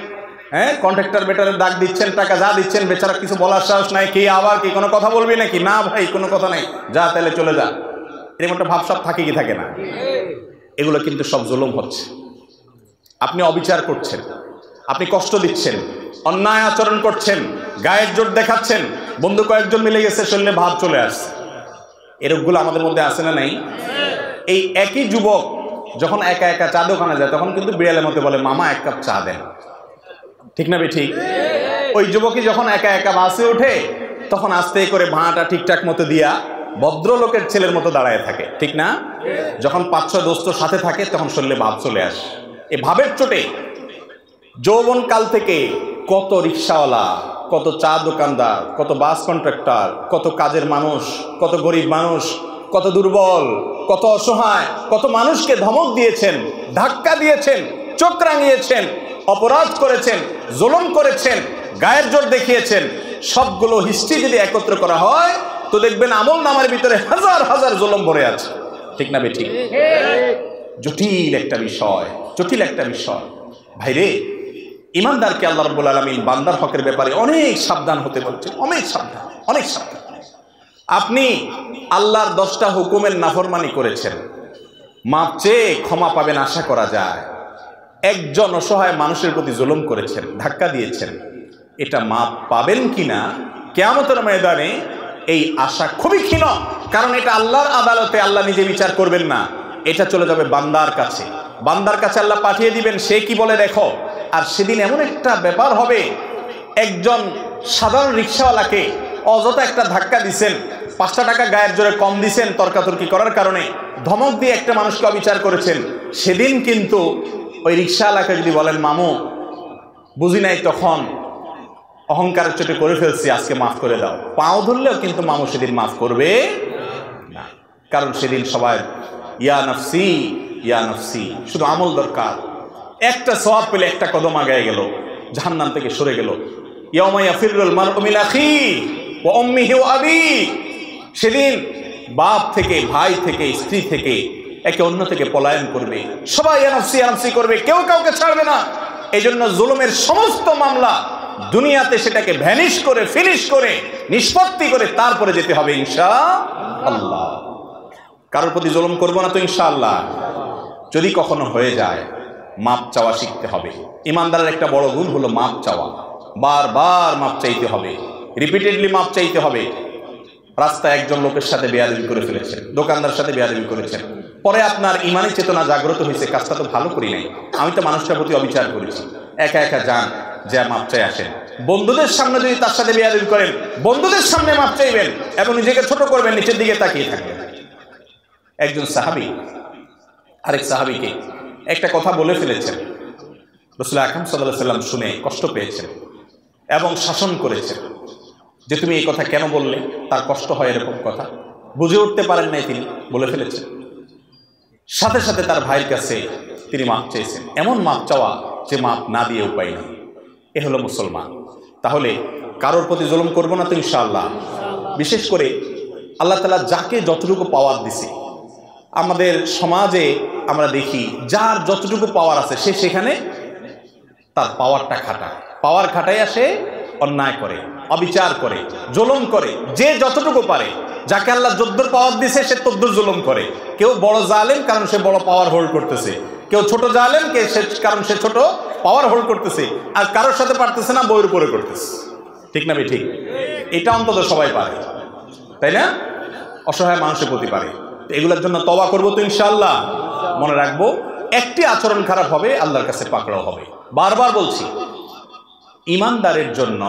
হ্যাঁ, কন্ট্রাক্টর বেটারের ডাক দিচ্ছেন, টাকা যা দিচ্ছেন, বেচারা কিছু বলার সাহস নাই। কে আবার কি কোনো কথা বলবি নাকি? না ভাই, কোনো কথা নাই, যা তাহলে চলে যা। এরকম একটা ভাবসাব থাকে কি থাকে না? এগুলো কিন্তু সব জুলুম হচ্ছে। আপনি অবিচার করছেন, আপনি কষ্ট দিচ্ছেন, অন্যায় আচরণ করছেন, গায়ের জোর দেখাচ্ছেন, বন্ধু কয়েকজন মিলে গেছে, শরীরে ভাব চলে আসছে। এরকমগুলো আমাদের মধ্যে আছে না নাই? এই একই যুবক যখন একা একা চা দোকানে যায়, তখন কিন্তু বিড়ালের মতো বলে, মামা 1 কাপ চা দেন, ঠিক না ঠিক? ওই যুবকই যখন একা একা বাসে ওঠে, তখন আস্তে করে ভাঁটা ঠিকঠাক মতো দিয়া ভদ্রলোকের ছেলের মতো দাঁড়ায় থাকে, ঠিক না? যখন 5-6 দোস্ত সাথে থাকে, তখন শরীরে ভাব চলে আসে। এই ভাবের চোটে যৌবন কাল থেকে কত রিক্সাওয়ালা, কত চা দোকানদার, কত বাস কন্ট্রাক্টর, কত কাজের মানুষ, কত গরিব মানুষ, কত দুর্বল, কত অসহায়, কত মানুষকে ধমক দিয়েছেন, ধাক্কা দিয়েছেন, চোখ রাঙিয়েছেন, অপরাধ করেছেন, জুলুম করেছেন, গায়ের জোর দেখিয়েছেন। সবগুলো হিস্ট্রি যদি একত্র করা হয়, তো দেখবেন আমল নামার ভিতরে হাজার হাজার জুলুম ভরে আছে, ঠিক না ঠিক? জটিল একটা বিষয়, জটিল একটা বিষয়। ভাইরে, ইমানদারকে আল্লাহ রাব্বুল আলামিন বান্দার হকের ব্যাপারে অনেক সাবধান হতে বলছেন, অনেক সাবধান, অনেক সাবধান। আপনি আল্লাহর 10টা হুকুমের নাফরমানি করেছেন, মাপ চেয়ে ক্ষমা পাবেন আশা করা যায়। একজন অসহায় মানুষের প্রতি জুলুম করেছেন, ধাক্কা দিয়েছেন, এটা মাপ পাবেন কিনা কিয়ামতের ময়দানে, এই আশা খুবই ক্ষীণ। কারণ এটা আল্লাহর আদালতে আল্লাহ নিজে বিচার করবেন না, এটা চলে যাবে বান্দার কাছে। বান্দার কাছে আল্লাহ পাঠিয়ে দিবেন, সে কি বলে দেখো। আর সেদিন এমন একটা ব্যাপার হবে, একজন সাধারণ রিক্সাওয়ালাকে অযথা একটা ধাক্কা দিছেন, 5টা টাকা গায়ের জোরে কম দিছেন তর্কাতর্কি করার কারণে, ধমক দিয়ে একটা মানুষকে অবিচার করেছেন। সেদিন কিন্তু ওই রিক্সাওয়ালাকে যদি বলেন, মামু বুঝি নাই, তখন অহংকারের চোটে করে ফেলছি, আজকে মাফ করে দাও, পাও ধরলেও কিন্তু মামু সেদিন মাফ করবে না। কারণ সেদিন সবাই ইয়া নফসি ইয়া নফসি, শুধু আমল দরকার। একটা সওয়াব পেলে একটা কদম আগায় গেল, জাহান্নাম থেকে সরে গেল। ইয়াউমা ইয়াফিরুল মারউ মিন আখিহি ওয়া উম্মিহি ওয়া আবিহি, সেদিন বাপ থেকে, ভাই থেকে, স্ত্রী থেকে, একে অন্য থেকে পলায়ন করবে, সবাই ইয়া নফসি করবে, কেউ কাউকে ছাড়বে না। এই জন্য জুলুমের সমস্ত মামলা দুনিয়াতে সেটাকে ভ্যানিশ করে, ফিনিশ করে, নিষ্পত্তি করে তারপরে যেতে হবে ইনশাআল্লাহ। কারোর প্রতি জুলুম করবো না তো ইনশাআল্লাহ। যদি কখনো হয়ে যায়, মাপ চাওয়া শিখতে হবে। ইমানদারের একটা বড় গুণ হলো মাপ চাওয়া, বারবার মাপ চাইতে হবে, রিপিটেডলি মাপ চাইতে হবে। রাস্তায় একজন লোকের সাথে বেয়াদবি করে ফেলেছেন, দোকানদার সাথে বেয়াদবি করেছেন, পরে আপনার ইমানি চেতনা জাগ্রত হয়েছে, কাজটা তো ভালো করি নাই, আমি তো মানুষটার প্রতি অবিচার করেছি। একা একা যান, যা মাপ চাই আসেন। বন্ধুদের সামনে যদি তার সাথে বেয়াদবি করেন, বন্ধুদের সামনে মাপ চাইবেন এবং নিজেকে ছোট করবেন, নিচের দিকে তাকিয়ে থাকবেন। একজন সাহাবী আরেক সাহাবীকে একটা কথা বলে ফেলেছেন, রাসূল আকরাম সাল্লাল্লাহু আলাইহি ওয়াসাল্লাম শুনে কষ্ট পেয়েছেন এবং শাসন করেছেন যে তুমি এই কথা কেন বললে, তার কষ্ট হয় এরকম কথা, বুঝে উঠতে পারেন নাই, তিনি বলে ফেলেছেন। সাথে সাথে তার ভাইয়ের কাছে তিনি মাপ চেয়েছেন। এমন মাপ চাওয়া যে মাপ না দিয়ে উপায় নেই। এ হলো মুসলমান। তাহলে কারোর প্রতি জুলুম করবো না তো ইনশাআল্লাহ। বিশেষ করে আল্লাহ তাআলা যাকে যতটুকু পাওয়ার দিছে, আমাদের সমাজে আমরা দেখি যার যতটুকু পাওয়ার আছে সে সেখানে তার পাওয়ারটা খাটায়, পাওয়ার খাটাইয়া সে অন্যায় করে, অবিচার করে, জুলুম করে, যে যতটুকু পারে। যাকে আল্লাহ যদ্দুর পাওয়ার দিছে সে তদ্দুর জুলুম করে। কেউ বড় জালেম কারণ সে বড় পাওয়ার হোল্ড করতেছে, কেউ ছোট জালেম কারণ সে ছোট পাওয়ার হোল্ড করতেছে, আর কারোর সাথে পারতেছে না, বইয়ের উপরে করতেছে। ঠিক না ভাই? ঠিক। এটা অন্তত সবাই পারে, তাই না? অসহায় মানুষের প্রতি পারে। এগুলোর জন্য তওবা করবো তো ইনশাআল্লাহ। মনে রাখবো, একটি আচরণ খারাপ হবে আল্লাহর কাছে পাকড়াও হবে। বারবার বলছি, ইমানদারের জন্য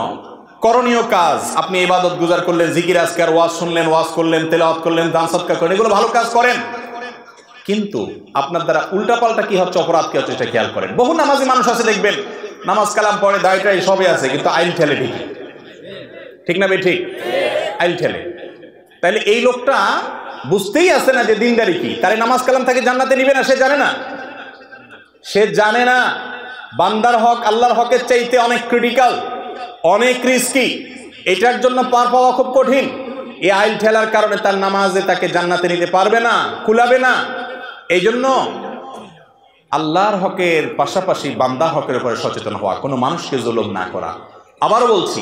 করণীয় কাজ, আপনি ইবাদত গুজার করলেন, জিকির আজকার, ওয়াজ শুনলেন, ওয়াজ করলেন, তেলাওয়াত করলেন, দান সদকা করেন, এগুলো ভালো কাজ করেন, কিন্তু আপনার দ্বারা উল্টাপাল্টা কি হচ্ছে, অপরাধ কি হচ্ছে, এটা খেয়াল করেন। বহু নামাজি মানুষ আছে দেখবেন, নামাজ কালাম পড়ে, দায়টাই সবই আছে, কিন্তু আইল ঠেলে। ঠিক ঠিক না ভাই? ঠিক। আইল ঠেলে। তাইলে এই লোকটা বুঝতেই আছে না যে দিনদারি কি, তারে নামাজ কালাম তাকে জান্নাতে নিবে না, সে জানে না। সে জানে না বান্দার হক আল্লাহর হকের চাইতে অনেক ক্রিটিক্যাল, অনেক রিস্কি, এটার জন্য পার পাওয়া খুব কঠিন। এই আইল ঠেলার কারণে তার নামাজে তাকে জান্নাতে নিতে পারবে না, কুলাবে না। এই জন্য আল্লাহর হকের পাশাপাশি বান্দা হকের উপরে সচেতন হওয়া, কোনো মানুষকে জুলুম না করা। আবারও বলছি,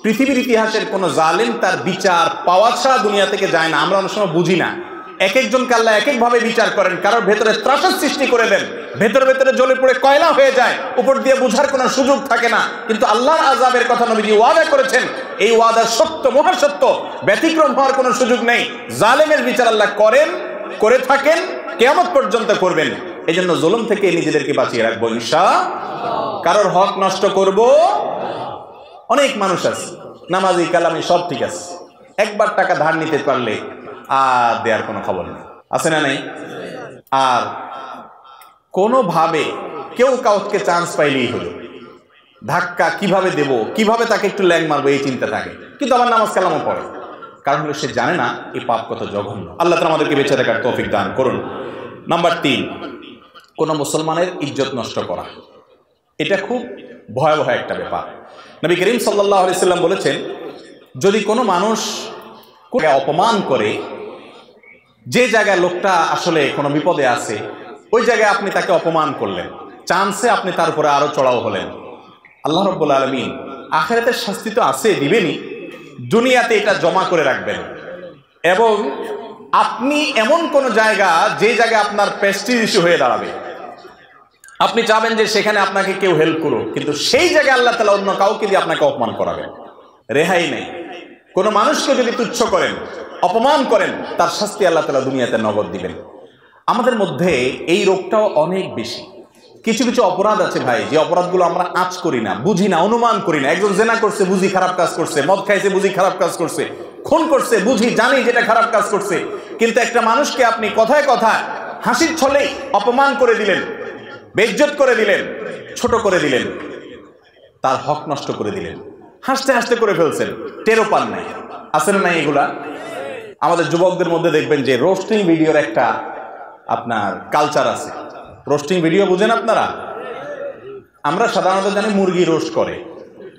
পৃথিবীর ইতিহাসের কোনো জালেম তার বিচার পাওয়া ছাড়া দুনিয়া থেকে যায় না। আমরা অনেক সময় বুঝি না, এক একজনকে আল্লাহ এক একভাবে বিচার করেন। কারোর ভেতরে ত্রাসের সৃষ্টি করে দেন, ভেতরে ভেতরে জ্বলে পড়ে কয়লা হয়ে যায়, উপর দিয়ে বোঝার কোনো সুযোগ থাকে না। কিন্তু আল্লাহর আযাবের কথা নবীজি ওয়াদা করেছেন, এই ওয়াদা সত্য, মহাসত্য, ব্যতিক্রম হওয়ার কোনো সুযোগ নেই। জালেমের বিচার আল্লাহ করেন, করে থাকেন, কিয়ামত পর্যন্ত করবেন। এই জন্য জুলুম থেকে নিজেদেরকে বাঁচিয়ে রাখবো ইনশাআল্লাহ। কারোর হক নষ্ট করব। অনেক মানুষ আছে নামাজি কালামি সব ঠিক আছে, একবার টাকা ধার নিতে পারলে আর দেওয়ার কোনো খবর নেই, আছে না নাই? আর কোনোভাবে কেউ কাউকে চান্স পাইলেই হলো, ধাক্কা কিভাবে দেব, কিভাবে তাকে একটু ল্যাং মারবো, এই চিন্তা থাকে। কিন্তু আবার নামাজ কালামও পড়ে, কারণ হলো সে জানে না এই পাপ কত জঘন্য। আল্লাহ তাআলা আমাদেরকে বেঁচে থাকার তৌফিক দান করুন। নাম্বার 3, কোন মুসলমানের ইজ্জত নষ্ট করা, এটা খুব ভয়াবহ একটা ব্যাপার। নবী করিম সাল্লাল্লাহু আলাইহি সাল্লাম বলেছেন, যদি কোনো মানুষ অপমান করে, যে জায়গায় লোকটা আসলে কোনো বিপদে আছে, ওই জায়গায় আপনি তাকে অপমান করলেন, চান্সে আপনি তার উপরে আরো চড়াও হলেন, আল্লাহ রাব্বুল আলামিন আখিরাতের শাস্তি তো আছে, দিবেনই, দুনিয়াতে এটা জমা করে রাখবেন। এবং আপনি এমন কোন জায়গা, যে জায়গায় আপনার প্রেস্টিজ ইস্যু হয়ে দাঁড়াবে, আপনি চাবেন যে সেখানে আপনাকে কেউ হেল্প করুক, কিন্তু সেই জায়গায় আল্লাহ তাআলা অন্য কাউকে দিয়ে আপনাকে অপমান করাবেন, রেহাই নেই। কোন মানুষকে যদি তুচ্ছ করেন, অপমান করেন, তার শাস্তি আল্লাহ তাআলা দুনিয়াতে নগদ দিবেন। আমাদের মধ্যে এই রোগটাও অনেক বেশি। কিছু কিছু অপরাধ আছে ভাই, যে অপরাধগুলো আমরা আঁচ করি না, বুঝি না, অনুমান করি না। একজন জেনা করছে, বুঝি খারাপ কাজ করছে, মদ খাইছে, বুঝি খারাপ কাজ করছে, খুন করছে, বুঝি, জানি যেটা খারাপ কাজ করছে, কিন্তু একটা মানুষকে আপনি কথায় কথায় হাসির ছলেই অপমান করে দিলেন, বেইজ্জত করে দিলেন, ছোট করে দিলেন, তার হক নষ্ট করে দিলেন, হাসতে হাসতে করে ফেলছেন, টেরও পান নাই। আছে না নাই এগুলা? আমাদের যুবকদের মধ্যে দেখবেন যে রোস্টিং ভিডিওর একটা আপনার কালচার আছে। রোস্টিং ভিডিও বুঝেন আপনারা? আমরা সাধারণত জানি মুরগি রোস্ট করে,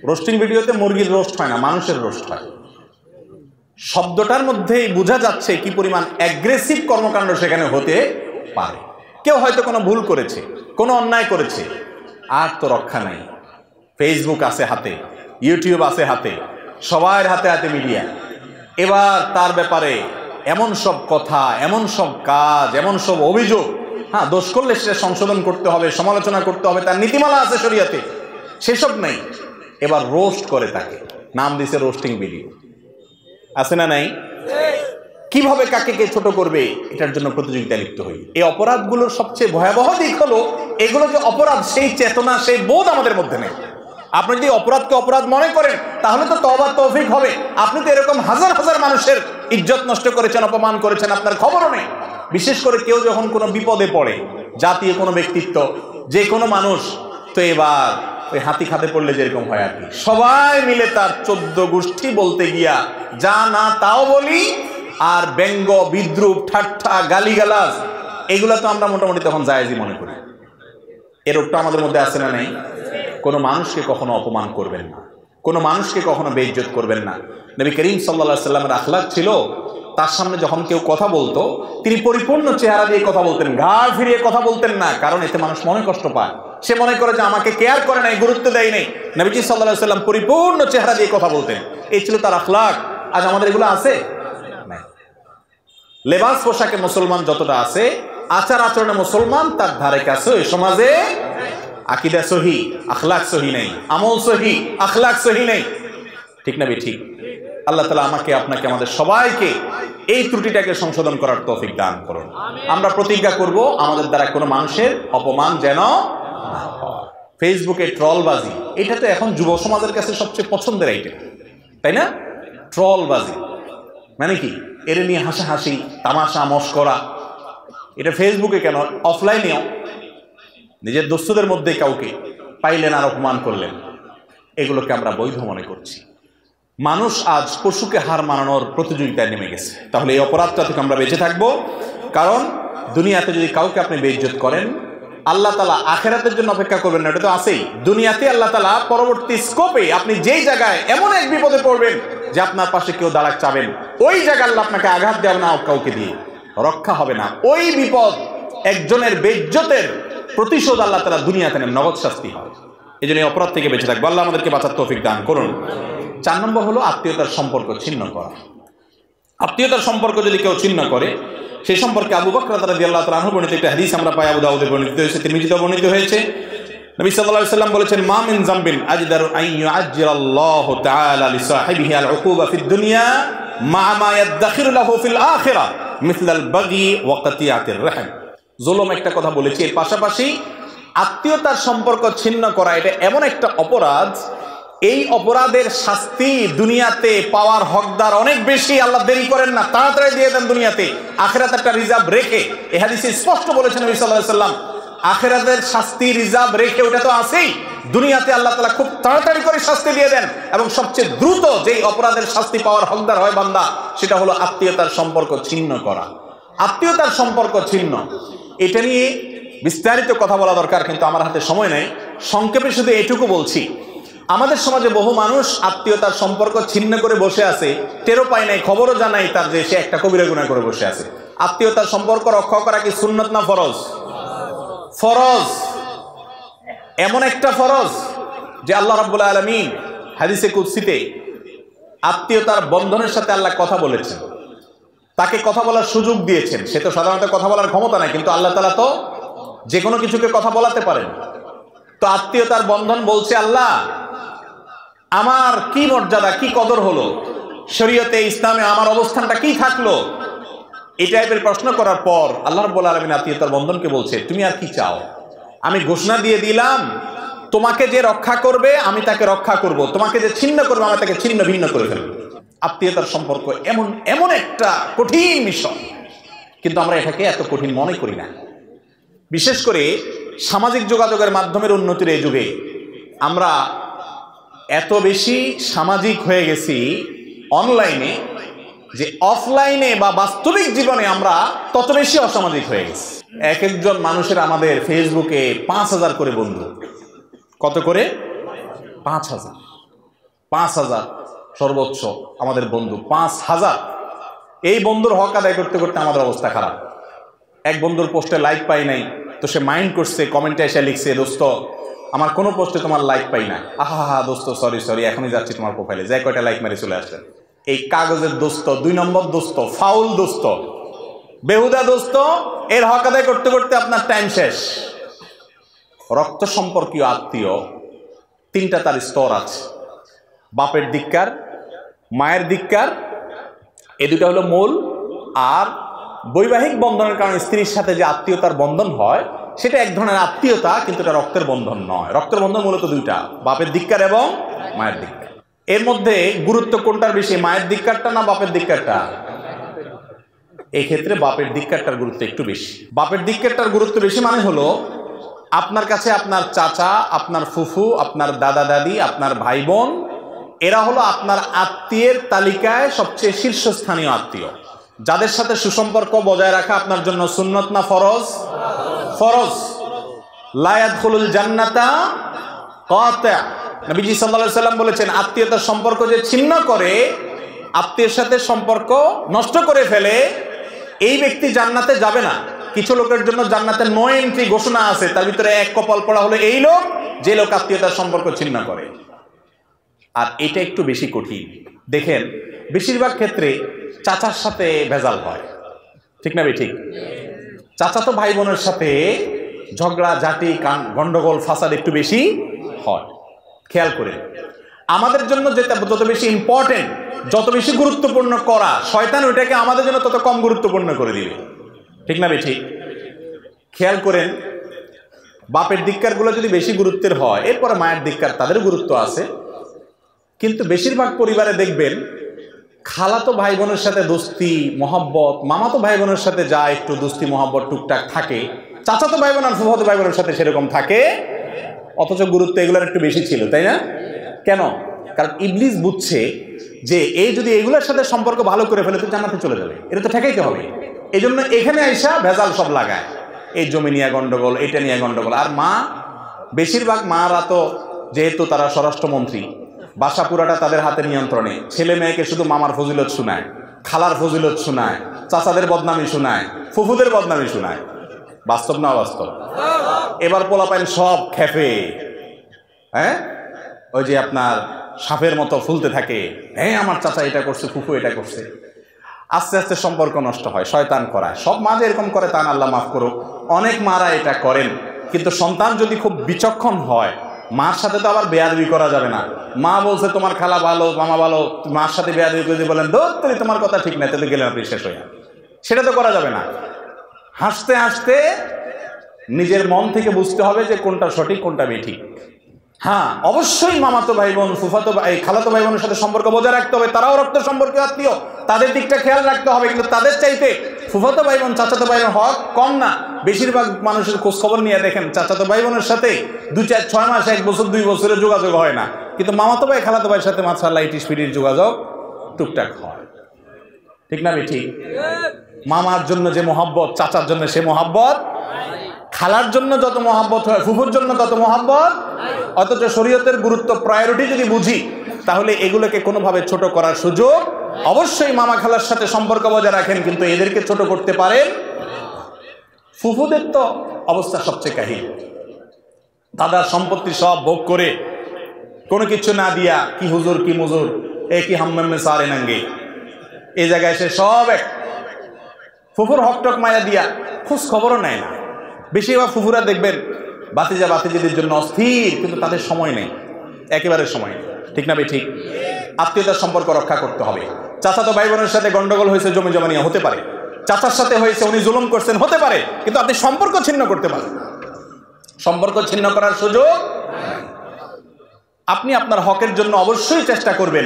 রোস্টিং ভিডিওতে মুরগির রোস্ট হয় না, মানুষের রোস্ট হয়। শব্দটার মধ্যেই বোঝা যাচ্ছে কি পরিমাণ অ্যাগ্রেসিভ কর্মকাণ্ড সেখানে হতে পারে। কেউ হয়তো কোনো ভুল করেছে, কোনো অন্যায় করেছে, আর তো রক্ষা নাই। ফেসবুক আছে হাতে, ইউটিউব আছে হাতে, সবার হাতে হাতে মিডিয়া। এবার তার ব্যাপারে এমন সব কথা, এমন সব কাজ, এমন সব অভিযোগ, হ্যাঁ, দোষ করলে সেটা সংশোধন করতে হবে, সমালোচনা করতে হবে, তার নীতিমালা আছে শরীয়তে, সেসব নেই। এবার রোস্ট করে তাকে, নাম দিছে রোস্টিং ভিডিও। আছে না নাই? কিভাবে কাকে কে ছোট করবে, এটার জন্য প্রতিযোগিতা লিপ্ত হই। এই অপরাধগুলোর সবচেয়ে ভয়াবহ দিক হলো, এগুলো যে অপরাধ, সেই চেতনা, সেই বোধ আমাদের মধ্যে নেই। আপনি যদি অপরাধকে অপরাধ মনে করেন, তাহলে তো তওবা তৌফিক হবে। আপনি তো এরকম হাজার হাজার মানুষের ইজ্জত নষ্ট করেছেন, অপমান করেছেন, আপনার খবরও নেই। বিশেষ করে কেউ যখন কোনো বিপদে পড়ে, জাতীয় কোনো ব্যক্তিত্ব, যে কোনো মানুষ, তো এবার ওই হাতি খাতে পড়লে যেরকম হয় আর কি, সবাই মিলে তার 14 গোষ্ঠী বলতে গিয়া যা না তাও বলি, আর ব্যঙ্গ, বিদ্রুপ, ঠাট্টা, গালিগালাজ, এগুলা তো আমরা মোটামুটি তখন জায়েজই মনে করি। এর রোগটা আমাদের মধ্যে আছে না নাই? কোনো মানুষকে কখনো অপমান করবেন না, কোনো মানুষকে কখনো বেইজ্জত করবেন না। নবী করিম সাল্লাল্লাহু আলাইহি সাল্লামের আখলাক ছিল, তার সামনে যখন কেউ কথা বলতো তিনি পরিপূর্ণ চেহারা দিয়ে কথা বলতেন, ঘাড় ফিরিয়ে কথা বলতেন না, কারণ এতে মানুষ মনে কষ্ট পায়, সে মনে করে যে আমাকে কেয়ার করে নাই, গুরুত্ব দেয় নাই। নবীজি সাল্লাল্লাহু আলাইহি সাল্লাম পরিপূর্ণ চেহারা দিয়ে কথা বলতেন, এই ছিল তার আখলাক। আজ আমাদের এগুলো আছে? লেবাস পোশাকে মুসলমান যতটা আছে, আচার আচরণে মুসলমান তার ধারে কাছে এই সমাজে আকীদা সহি, আখলাক সহি নেই, আমল সহি, আখলাক সহি নেই। ঠিক না ঠিক? আল্লাহ তাআলা আমাকে, আপনাকে, আমাদের সবাইকে এই ত্রুটিটাকে সংশোধন করার তৌফিক দান করুন। আমরা প্রতিজ্ঞা করব আমাদের দ্বারা কোনো মানুষের অপমান যেন না হয়। ফেসবুকে ট্রলবাজি, এটা তো এখন যুব সমাজের কাছে সবচেয়ে পছন্দের আইটেম, তাই না? ট্রলবাজি মানে কি? এর নিয়ে হাসাহাসি, তামাশা, মশকরা। এটা ফেসবুকে কেন, অফলাইনেও নিজের দোস্তদের মধ্যে কাউকে পাইলেন আর অপমান করলেন, এগুলোকে আমরা বৈধ মনে করছি। মানুষ আজ পশুকে হার মানানোর প্রতিযোগিতায় নেমে গেছে। তাহলে এই অপরাধটা থেকে আমরা বেঁচে থাকবো, কারণ দুনিয়াতে যদি কাউকে আপনি বেইজ্জত করেন, আল্লাহ তাআলা আখিরাতের জন্য অপেক্ষা করবেন না, এটা তো আছেই। দুনিয়াতে আল্লাহ তাআলা পরবর্তী স্কোপে আপনি যেই জায়গায় এমন এক বিপদে পড়বেন যে আপনার পাশে কেউ দাঁড়াক চাবেন, ওই জায়গায় আল্লাহ আপনাকে আঘাত দেবে না, কাউকে দিয়ে রক্ষা হবে না। ওই বিপদ, একজনের বেইজ্জতের প্রতিশোধ আল্লাহ তাআলা দুনিয়াতে নেন, নগদ শাস্তি হয়। এই জন্য এই অপরাধ থেকে বেঁচে থাকবো। আল্লাহ আমাদেরকে বাঁচার তৌফিক দান করুন। 4 নম্বর হলো আত্মীয়তার সম্পর্ক ছিন্ন করা। আত্মীয়তার সম্পর্ক যদি কেউ ছিন্ন করে, সেই সম্পর্কে আবু বকর রাদিয়াল্লাহু তাআলা আনহু বর্ণিত একটা হাদিস আমরা পাই, আবু দাউদে বর্ণিত হয়েছে, তিরমিজিতে বর্ণিত হয়েছে। নবী সাল্লাল্লাহু আলাইহি ওয়াসাল্লাম বলেছেন, মা মিন যামবিন আজদারু আন ইউআজ্জিরাল্লাহু তাআলা লিসাহিবিহি আল-উকুবা ফিদ দুনিয়া মা মা ইয়াদখিরু লাহু ফিল আখিরাহ মিসলাল বাগি ওয়া কাতিয়াতির রাহম। জুলুম একটা কথা বলেছি, এর পাশাপাশি আত্মীয়তার সম্পর্ক ছিন্ন করা এটা এমন একটা অপরাধ, এই অপরাধের শাস্তি দুনিয়াতে পাওয়ার হকদার অনেক বেশি। আল্লাহ দেরি করেন না, তাড়াতাড়ি দিয়ে দেন দুনিয়াতে, আখিরাতে একটা রিজার্ভ রেখে। এই হাদিসে স্পষ্ট বলেছেন নবী সাল্লাল্লাহু আলাইহি ওয়াসাল্লাম, আখিরাতের শাস্তি রিজার্ভ রেখে, ওটা তো আছেই, দুনিয়াতে আল্লাহ তাআলা খুব তাড়াতাড়ি করে শাস্তি দিয়ে দেন। এবং সবচেয়ে দ্রুত যেই অপরাধের শাস্তি পাওয়ার হকদার হয় বান্দা, সেটা হলো আত্মীয়তার সম্পর্ক ছিন্ন করা। আত্মীয়তার সম্পর্ক ছিন্ন, এটা নিয়ে বিস্তারিত কথা বলা দরকার, কিন্তু আমার হাতে সময় নেই। সংক্ষেপে শুধু এটুকু বলছি, আমাদের সমাজে বহু মানুষ আত্মীয়তার সম্পর্ক ছিন্ন করে বসে আছে, টেরও পায় নাই, খবরও জানাই তার যে সে একটা কবিরা গুনাহ করে বসে আছে। আত্মীয়তার সম্পর্ক রক্ষা করা কি সুন্নত না ফরজ? ফরজ, এমন একটা ফরজ যে আল্লাহ রাব্বুল আলামিন হাদিসে কুদসিতে আত্মীয়তার বন্ধনের সাথে আল্লাহ কথা বলেছেন, তাকে কথা বলার সুযোগ দিয়েছেন। সে তো সাধারণত কথা বলার ক্ষমতা নাই, কিন্তু আল্লাহ তাআলা তো যে কোনো কিছুকে কথা বলাতে পারেন। তো আত্মীয়তার বন্ধন বলছে, আল্লাহ আমার কি মর্যাদা, কি কদর হলো, শরীয়তে ইসলামে আমার অবস্থানটা কি থাকলো, এই টাইপের প্রশ্ন করার পর আল্লাহ রাব্বুল আলামিন আত্মীয়তার বন্ধনকে বলছে, তুমি আর কি চাও? আমি ঘোষণা দিয়ে দিলাম, তোমাকে যে রক্ষা করবে আমি তাকে রক্ষা করব, তোমাকে যে ছিন্ন করবে আমি তাকে ছিন্ন ভিন্ন করে ফেলবো। আত্মীয়তার সম্পর্ক এমন এমন একটা কঠিন বিষয়, কিন্তু আমরা এটাকে এত কঠিন মনে করি না। বিশেষ করে সামাজিক যোগাযোগের মাধ্যমের উন্নতির এই যুগে আমরা এত বেশি সামাজিক হয়ে গেছি অনলাইনে, যে অফলাইনে বা বাস্তবিক জীবনে আমরা তত বেশি অসামাজিক হয়ে গেছি। এক একজন মানুষের আমাদের ফেসবুকে 5000 করে বন্ধু। কত করে? 5000। 5000 সর্বোচ্চ আমাদের বন্ধু, 5000। এই বন্ধুর হক আদায় করতে করতে আমাদের অবস্থা খারাপ। এক বন্ধুর পোস্টে লাইক পাই নাই, তো সে মাইন্ড করছে, কমেন্টে এসে লিখছে, দোস্ত আমার কোনো পোস্টে তোমার লাইক পাই না, আহা দোস্ত সরি এখনই যাচ্ছি তোমার প্রোফাইলে, যে কয়টা লাইক মেরে চলে আসছেন। এই কাগজের দোস্ত, 2 নম্বর দোস্ত, ফাউল দোস্ত, বেহুদা দোস্ত, এর হক আদায় করতে করতে আপনার টাইম শেষ। রক্ত সম্পর্কীয় আত্মীয় 3টা তার স্তর আছে, বাপের দিককার, মায়ের দিককার, এই দুটো হলো মূল। আর বৈবাহিক বন্ধনের কারণে স্ত্রীর সাথে যে আত্মীয়তার বন্ধন হয়, সেটা এক ধরনের আত্মীয়তা, কিন্তু এটা রক্তের বন্ধন নয়। রক্তের বন্ধন মূলত 2টা, বাপের দিককার এবং মায়ের দিককার। এর মধ্যে গুরুত্ব কোনটার বেশি, মায়ের দিককারটা না বাপের দিককারটা? এই ক্ষেত্রে বাপের দিককারটার গুরুত্ব একটু বেশি। বাপের দিককারটার গুরুত্ব বেশি মানে হলো, আপনার কাছে আপনার চাচা, আপনার ফুফু, আপনার দাদা দাদি, আপনার ভাই বোন, এরা হলো আপনার আত্মীয়ের তালিকায় সবচেয়ে শীর্ষস্থানীয় আত্মীয়, যাদের সাথে সুসম্পর্ক বজায় রাখা আপনার জন্য সুন্নত না ফরজ? ফরজ। লা ইয়াদখুলুল জান্নাতা কাতা। নবীজি সাল্লাল্লাহু আলাইহি সাল্লাম বলেছেন, আত্মীয়তার সম্পর্ক যে ছিন্ন করে, আত্মীয়ের সাথে সম্পর্ক নষ্ট করে ফেলে, এই ব্যক্তি জান্নাতে যাবে না। কিছু লোকের জন্য জান্নাতে নো এন্ট্রি ঘোষণা আছে, তার ভিতরে এক কপাল পড়া হলো এই লোক, যে লোক আত্মীয়তার সম্পর্ক ছিন্ন করে। আর এটা একটু বেশি কঠিন। দেখেন, বেশিরভাগ ক্ষেত্রে চাচার সাথে ভেজাল হয়, ঠিক না ঠিক? চাচাতো ভাই বোনের সাথে ঝগড়া ঝাঁটি গন্ডগোল ফাসাদ একটু বেশি হয়। খেয়াল করে, আমাদের জন্য যেটা যত বেশি ইম্পর্টেন্ট, যত বেশি গুরুত্বপূর্ণ করা, শয়তান ওইটাকে আমাদের জন্য তত কম গুরুত্বপূর্ণ করে দিবে, ঠিক না ঠিক? খেয়াল করেন, বাপের ধিক্কারগুলো যদি বেশি গুরুত্বের হয়, এরপরে মায়ের ধিক্কার, তাদের গুরুত্ব আছে। কিন্তু বেশিরভাগ পরিবারে দেখবেন খালাতো ভাই বোনের সাথে দোস্তি মহব্বত, মামাতো ভাই বোনের সাথে যা একটু দোস্তি মহব্বত টুকটাক থাকে, চাচাতো ভাই বোন আর ফুফাতো ভাই বোনের সাথে সেরকম থাকে, অথচ গুরুত্ব এগুলোর একটু বেশি ছিল, তাই না? কেন? কারণ ইবলিস বুঝছে যে এই যদি এগুলোর সাথে সম্পর্ক ভালো করে ফেলে তো জান্নাতে চলে যাবে, এটা তো ঠেকাইতে হবে। এই জন্য এখানে আইসা ভেজাল সব লাগায়, এই জমি নিয়ে গন্ডগোল, এটা নিয়ে গন্ডগোল। আর মা, বেশিরভাগ মারা তো যেহেতু তারা স্বরাষ্ট্রমন্ত্রী, বাসা পুরাটা তাদের হাতে নিয়ন্ত্রণে, ছেলে মেয়েকে শুধু মামার ফজিলত শোনায়, খালার ফজিলত শোনায়, চাচাদের বদনামি শোনায়, ফুফুদের বদনামি শোনায়। বাস্তব না অবাস্তব? এবার পোলাপাইন সব খেপে, হ্যাঁ, ওই যে আপনার সাপের মতো ফুলতে থাকে, হ্যাঁ আমার চাচা এটা করছে, ফুফু এটা করছে। আস্তে আস্তে সম্পর্ক নষ্ট হয়, শয়তান করায়। সব মা যে এরকম করে তা না, আল্লাহ মাফ করুক, অনেক মারা এটা করেন। কিন্তু সন্তান যদি খুব বিচক্ষণ হয়, মার সাথে তো আবার বেয়াদবি করা যাবে না। মা বলছে তোমার খালা ভালো, মামা ভালো, মার সাথে বেয়াদবি করে বলেন দোত্তরি তোমার কথা ঠিক না, তাহলে গেলেন আপনি শেষ হয়ে, সেটা তো করা যাবে না। হাসতে হাসতে নিজের মন থেকে বুঝতে হবে যে কোনটা সঠিক কোনটা বেঠিক। হ্যাঁ, অবশ্যই মামাতো ভাই বোন, ফুফাতো ভাই, খালাতো ভাই বোনের সাথে সম্পর্ক বজায় রাখতে হবে, তারাও রক্ত সম্পর্কে আত্মীয়, তাদের দিকটা খেয়াল রাখতে হবে। কিন্তু তাদের চাইতে ফুফাতো ভাই বোন, চাচাতো ভাই বোন হক কম না। বেশিরভাগ মানুষের খোঁজ খবর নিয়ে দেখেন, চাচাতো ভাই বোনের সাথে 2-4-6 মাস, 1 বছর 2 বছরের যোগাযোগ হয় না, কিন্তু মামাতো ভাই খালাতো ভাইয়ের সাথে মাশাআল্লাহ ইটিস-পিটির যোগাযোগ টুকটাক হয়, ঠিক না ঠিক? মামার জন্য যে মহব্বত, চাচার জন্য সে মহব্বত, খালার জন্য যত মহব্বত হয়, ফুফুর জন্য তত মহব্বত। অথচ শরীয়তের গুরুত্ব, প্রায়োরিটি যদি বুঝি, তাহলে এগুলোকে কোনোভাবে ছোট করার সুযোগ। অবশ্যই মামা খালার সাথে সম্পর্ক বজায় রাখেন, কিন্তু এদেরকে ছোট করতে পারেন। ফুফুদের তো অবস্থা সবচেয়ে কাহিল, দাদার সম্পত্তি সব ভোগ করে কোনো কিছু না দিয়া, কি হুজুর কি মুজুর, এ কি হাম্মামে সারে নাঙ্গে, এই জায়গায় এসে সব এক ফুফুর হকটক মায়া দিয়া খোঁজ খবরও নেয় না। বেশিরভাগ ফুফুরা দেখবেন বাতিজা বাতিজিদের জন্য অস্থির, কিন্তু তাদের সময় নেই, একেবারে সময় নেই, ঠিক না ঠিক? আত্মীয়তার সম্পর্ক রক্ষা করতে হবে। চাচাতো ভাই বোনের সাথে গন্ডগোল হয়েছে জমি জমা নিয়ে, হতে পারে। চাচার সাথে হয়েছে, উনি জুলুম করছেন, হতে পারে। কিন্তু আপনি সম্পর্ক ছিন্ন করতে পারেন। সম্পর্ক ছিন্ন করার সুযোগ আপনি আপনার হকের জন্য অবশ্যই চেষ্টা করবেন,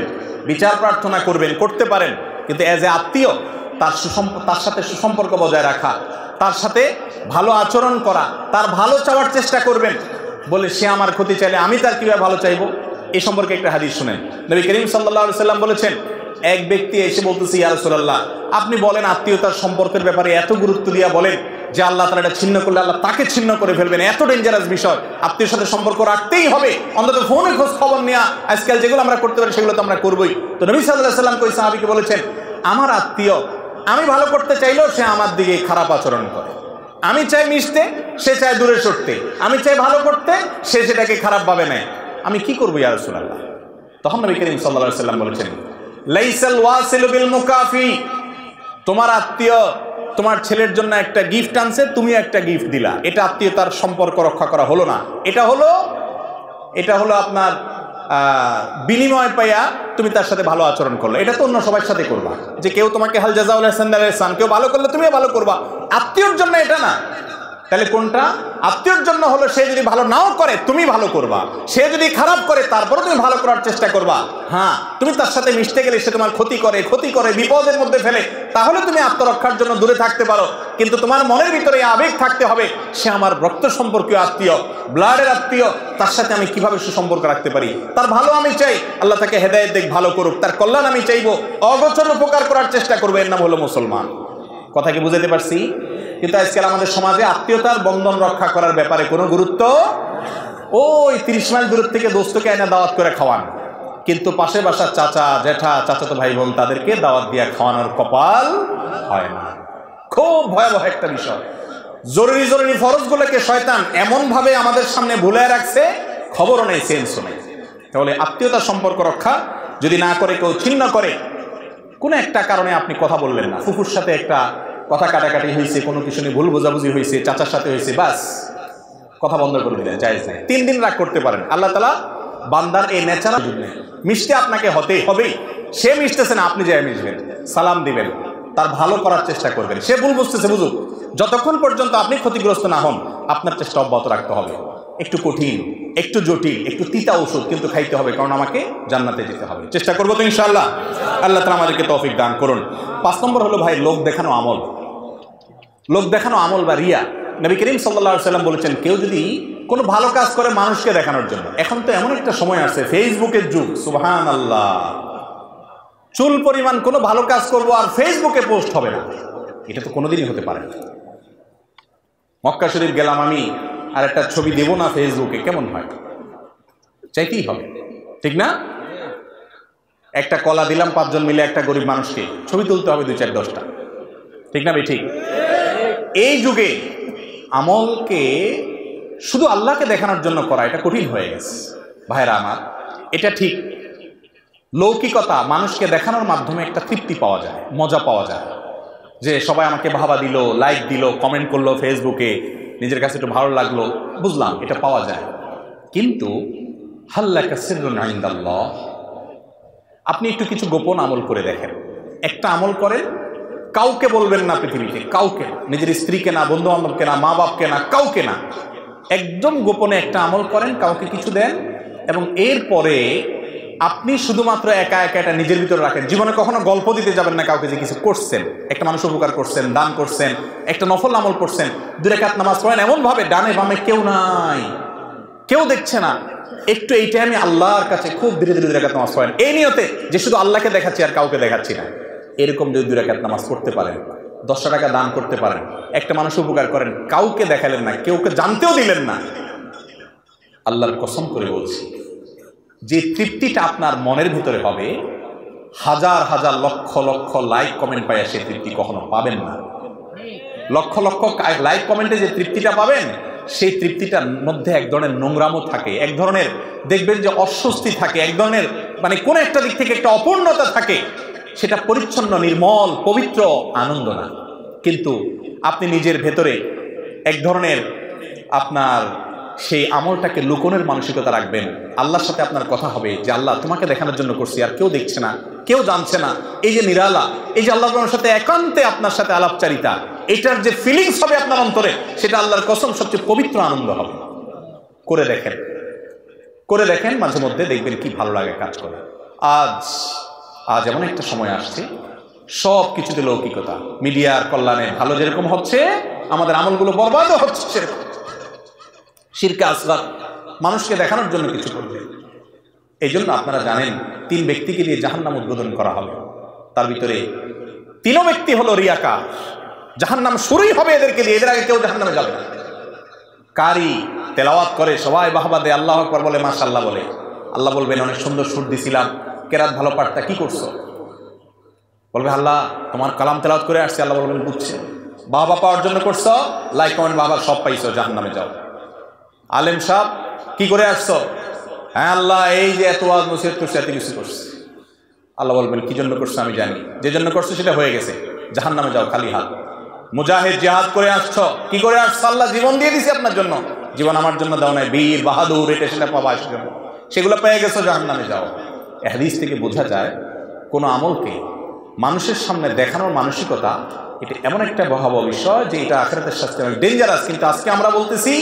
বিচার প্রার্থনা করবেন, করতে পারেন। কিন্তু এজ এ আত্মীয় তার সাথে সুসম্পর্ক বজায় রাখা, তার সাথে ভালো আচরণ করা, তার ভালো চাওয়ার চেষ্টা করবেন। বলে সে আমার ক্ষতি চাইলে আমি তার কিভাবে ভালো চাইবো, এই সম্পর্কে একটা হাদিস শুনেন। নবী করিম সাল্লাল্লাহু আলাইহি সাল্লাম বলেছেন, এক ব্যক্তি এসে বলতেছে, ইয়া রাসূলুল্লাহ, আপনি বলেন আত্মীয়তার সম্পর্কের ব্যাপারে এত গুরুত্ব দিয়া বলেন যে আল্লাহ তাআলা এটা ছিন্ন করলে আল্লাহ তাকে ছিন্ন করে ফেলবেন, এত ডেঞ্জারাস বিষয়, আত্মীয়ের সাথে সম্পর্ক রাখতেই হবে, অন্তত ফোনে খোঁজ খবর নেওয়া, আজকাল যেগুলো আমরা করতে পারি সেগুলো তো আমরা করবোই। তো নবী সাল্লাল্লাহু আলাইহি সাল্লাম ওই সাহাবীকে বলেছেন, আমার আত্মীয়, আমি ভালো করতে চাইলেও সে আমার দিকে খারাপ আচরণ করে। আমি চাই মিশতে, সে চায় দূরে সরতে। আমি চাই ভালো করতে, সে সেটাকে খারাপ ভাবে নেয়। আমি কি করবো ইয়া রাসূলুল্লাহ? তখন নবী করিম সাল্লাল্লাহু আলাইহি সাল্লাম বলেছেন, লাইসাল ওয়াসিলু বিল মুকাফি, তোমার আত্মীয় তোমার ছেলের জন্য একটা গিফট আনছে, তুমি একটা গিফট দিলা, এটা আত্মীয়তার সম্পর্ক রক্ষা করা হলো না। এটা হলো আপনার বিনিময় পাইয়া তুমি তার সাথে ভালো আচরণ করলো। এটা তো অন্য সবার সাথে করবা, যে কেউ তোমাকে হাল জাযাউল ইহসান আল ইহসান, কেউ ভালো করলে তুমিও ভালো করবা। আত্মীয়র জন্য এটা না। তাহলে কোনটা? আত্মীয়র জন্য হলো সে যদি ভালো নাও করে তুমি ভালো করবা, সে যদি খারাপ করে তারপরে তুমি ভালো করার চেষ্টা করবা। হ্যাঁ, তুমি তার সাথে মিশতে গেলে সে তোমার ক্ষতি করে বিপদের মধ্যে ফেলে, তাহলে তুমি আত্মরক্ষার জন্য দূরে থাকতে পারো। কিন্তু তোমার মনের ভিতরে আবেগ থাকতে হবে, সে আমার রক্ত সম্পর্কীয় আত্মীয়, ব্লাডের আত্মীয়, তার সাথে আমি কিভাবে সুসম্পর্ক রাখতে পারি, তার ভালো আমি চাই, আল্লাহ তাকে হেদায়েত দেখ, ভালো করুক, তার কল্যাণ আমি চাইবো, অগোচর উপকার করার চেষ্টা করবো। এর নাম হলো মুসলমান। কথা কি বুঝাতে পারছি? কিন্তু আজকাল আমাদের সমাজে আত্মীয়তার বন্ধন রক্ষা করার ব্যাপারে কোনো গুরুত্ব ওই 30 মাইল দূর থেকে দোস্তকে এনে দাওয়াত করে খাওয়ান, কিন্তু পাশে বাসার চাচা জ্যাঠা চাচাতো ভাই বোন তাদেরকে দাওয়াত দিয়া খাওয়ানোর কপাল হয় না। খুব ভয়াবহ একটা বিষয়। জরুরি জরুরি ফরজগুলোকে শয়তান এমন ভাবে আমাদের সামনে ভুলায় রাখছে, খবরও নেই, সেন্সও নেই। তাহলে আত্মীয়তার সম্পর্ক রক্ষা যদি না করে, কেউ ছিন্ন করে, কোনো একটা কারণে আপনি কথা বললেন না, ফুফুর সাথে একটা কথা কাটাকাটি হয়েছে, কোনো কিছু নিয়ে ভুল বোঝাবুঝি হয়েছে, চাচার সাথে হয়েছে, বাস কথা বন্ধ করে দিলেন, জায়েজ নাই। 3 দিন রাগ করতে পারেন। আল্লাহ তাআলা বান্দার এই ন্যাচারাল মিশতে আপনাকে হতেই হবেই। সে মিশতেছে না, আপনি যাই মিশবেন, সালাম দিবেন, তার ভালো করার চেষ্টা করবেন। সে ভুল বুঝতেছে, বুঝুক, যতক্ষণ পর্যন্ত আপনি ক্ষতিগ্রস্ত না হন আপনার চেষ্টা অব্যাহত রাখতে হবে। একটু কঠিন, একটু জটিল, একটু তিতা ওষুধ, কিন্তু খাইতে হবে, কারণ আমাকে জান্নাতে যেতে হবে। চেষ্টা করবো তো ইনশাআল্লাহ। আল্লাহ তাআলা আমাদেরকে তৌফিক দান করুন। 5 নম্বর হলো ভাই, লোক দেখানো আমল। লোক দেখানো আমল বা রিয়া। নবী করিম সাল্লাল্লাহু আলাইহি ওয়াসাল্লাম বলেছেন, কেউ যদি কোনো ভালো কাজ করে মানুষকে দেখানোর জন্য, এখন তো এমন একটা সময় আছে, ফেসবুকের যুগ, সুবহানাল্লাহ, চুল পরিমাণ কোনো ভালো কাজ করবো আর ফেসবুকে পোস্ট হবে না, এটা তো কোনোদিনই হতে পারে না। মক্কা শরীফ গেলাম আমি, আর একটা ছবি দেব না ফেসবুকে, কেমন হয়? চাইতেই হবে, ঠিক না? একটা কলা দিলাম 5 জন মিলে একটা গরিব মানুষকে, ছবি তুলতে হবে 2-4-10টা, ঠিক না ভাই? ঠিক। এই যুগে আমলকে শুধু আল্লাহকে দেখানোর জন্য করা, এটা কঠিন হয়ে গেছে ভাইরা আমার। এটা ঠিক, লৌকিকতা মানুষকে দেখানোর মাধ্যমে একটা তৃপ্তি পাওয়া যায়, মজা পাওয়া যায়, যে সবাই আমাকে ভাবা দিল, লাইক দিল, কমেন্ট করলো ফেসবুকে, নিজের কাছে একটু ভালো লাগলো, বুঝলাম, এটা পাওয়া যায়। কিন্তু হাল্লাকা সিররুন ইনদাল্লাহ, আপনি একটু কিছু গোপন আমল করে দেখেন। একটা আমল করেন, কাউকে বলবেন না, পৃথিবীতে কাউকে, নিজের স্ত্রীকে না, বন্ধু বান্ধবকে না, মা বাপকে না, কাউকে না, একদম গোপনে একটা আমল করেন, কাউকে কিছু দেন, এবং এরপরে আপনি শুধুমাত্র একা একা এটা নিজের ভিতরে রাখেন। জীবনে কখনো গল্প দিতে যাবেন না কাউকে যে কিছু করছেন, একটা মানুষ উপকার করছেন, দান করছেন, একটা নফল আমল করছেন, 2 রাকাত নামাজ পড়েন, এমন ভাবে ডানে বামে কেউ নাই, কেউ দেখছে না, একটু এই টাইমে আল্লাহর কাছে খুব ধীরে ধীরে 2 রাকাত নামাজ পড়েন, এই নিয়তে যে শুধু আল্লাহকে দেখাচ্ছি আর কাউকে দেখাচ্ছি না। এরকম যদি 2 রাকাত নামাজ পড়তে পারেন, 10 টাকা দান করতে পারেন, একটা মানুষ উপকার করেন, কাউকে দেখালেন না, কেউকে জানতেও দিলেন না, আল্লাহর কসম করে বলছি, যে তৃপ্তিটা আপনার মনের ভিতরে হবে, হাজার হাজার লক্ষ লক্ষ লাইক কমেন্ট পাইয়া সেই তৃপ্তি কখনো পাবেন না। লক্ষ লক্ষ লাইক কমেন্টে যে তৃপ্তিটা পাবেন, সেই তৃপ্তিটার মধ্যে এক ধরনের নোংরামো থাকে, এক ধরনের দেখবেন যে অস্বস্তি থাকে, এক ধরনের মানে কোন একটা দিক থেকে একটা অপূর্ণতা থাকে, সেটা পরিচ্ছন্ন, নির্মল, পবিত্র আনন্দ না। কিন্তু আপনি নিজের ভেতরে এক ধরনের আপনার সেই আমলটাকে লুকোনোর মানসিকতা রাখবেন, আল্লাহর সাথে আপনার কথা হবে যে আল্লাহ তোমাকে দেখানোর জন্য করছি, আর কেউ দেখছে না, কেউ জানছে না, এই যে নিরালা, এই যে আল্লাহর সাথে একান্তে আপনার সাথে আলাপচারিতা, এটার যে ফিলিংস হবে আপনার অন্তরে, সেটা আল্লাহর কসম সবচেয়ে পবিত্র আনন্দ হবে। করে দেখেন, করে দেখেন, মাঝে মধ্যে দেখবেন কি ভালো লাগে কাজ করে। আজ এমন একটা সময় আসছে, সব কিছুতে লৌকিকতা, মিডিয়ার কল্যাণে ভালো যেরকম হচ্ছে, আমাদের আমলগুলো বরবাদও হচ্ছে সেরকম। শিরকে আসগার, মানুষকে দেখানোর জন্য কিছু করবে। এই জন্য আপনারা জানেন 3 ব্যক্তিকে দিয়ে জাহান্নাম উদ্বোধন করা হবে, তার ভিতরে 3 ব্যক্তি হলো রিয়াকার, জাহান্নাম শুরুই হবে এদেরকে দিয়ে, এদের আগে কেউ জাহান্নামে যাবে না। কারি তেলাওয়াত করে, সবাই বাহবা দেয়, আল্লাহু আকবার বলে, মাশাআল্লাহ বলে, আল্লাহ বলবেন অনেক সুন্দর সুর দিছিলাম, কেরাত ভালো পাঠটা কি করছো? বলবে আল্লাহ তোমার কালাম তেলাওয়াত করে আসছে, আল্লাহ বলবেন বুঝছে, বাহবা পাওয়ার জন্য করছো, লাইক কমেন্ট বাহবা সব পাইছো, জাহান্নামে যাও। আলেম সাহেব কি করে আসছো? হ্যাঁ আল্লাহ এই যে এত ওয়াজ নসিহত করছে, এত কিছু করছে, আল্লাহ বলবেন কি জন্য করছো আমি জানি, যে জন্য করছো সেটা হয়ে গেছে, জাহান্নামে যাও খালি হাত। মুজাহিদ জিহাদ করে আসছো, কি করে আসছো? আল্লাহ জীবন দিয়ে দিছি আপনার জন্য, জীবন আমার জন্য দাও নাই, বীর বাহাদুর এটা সেটা পাবা, সেগুলো পেয়ে গেছো, জাহান্নামে যাও। এই হাদিস থেকে বোঝা যায় কোনো আমলকে মানুষের সামনে দেখানোর মানসিকতা, এটা এমন একটা ভয়াবহ বিষয় যে এটা আখিরাতের শাস্তি অনেক ডেঞ্জারাস। কিন্তু আজকে আমরা বলতেছি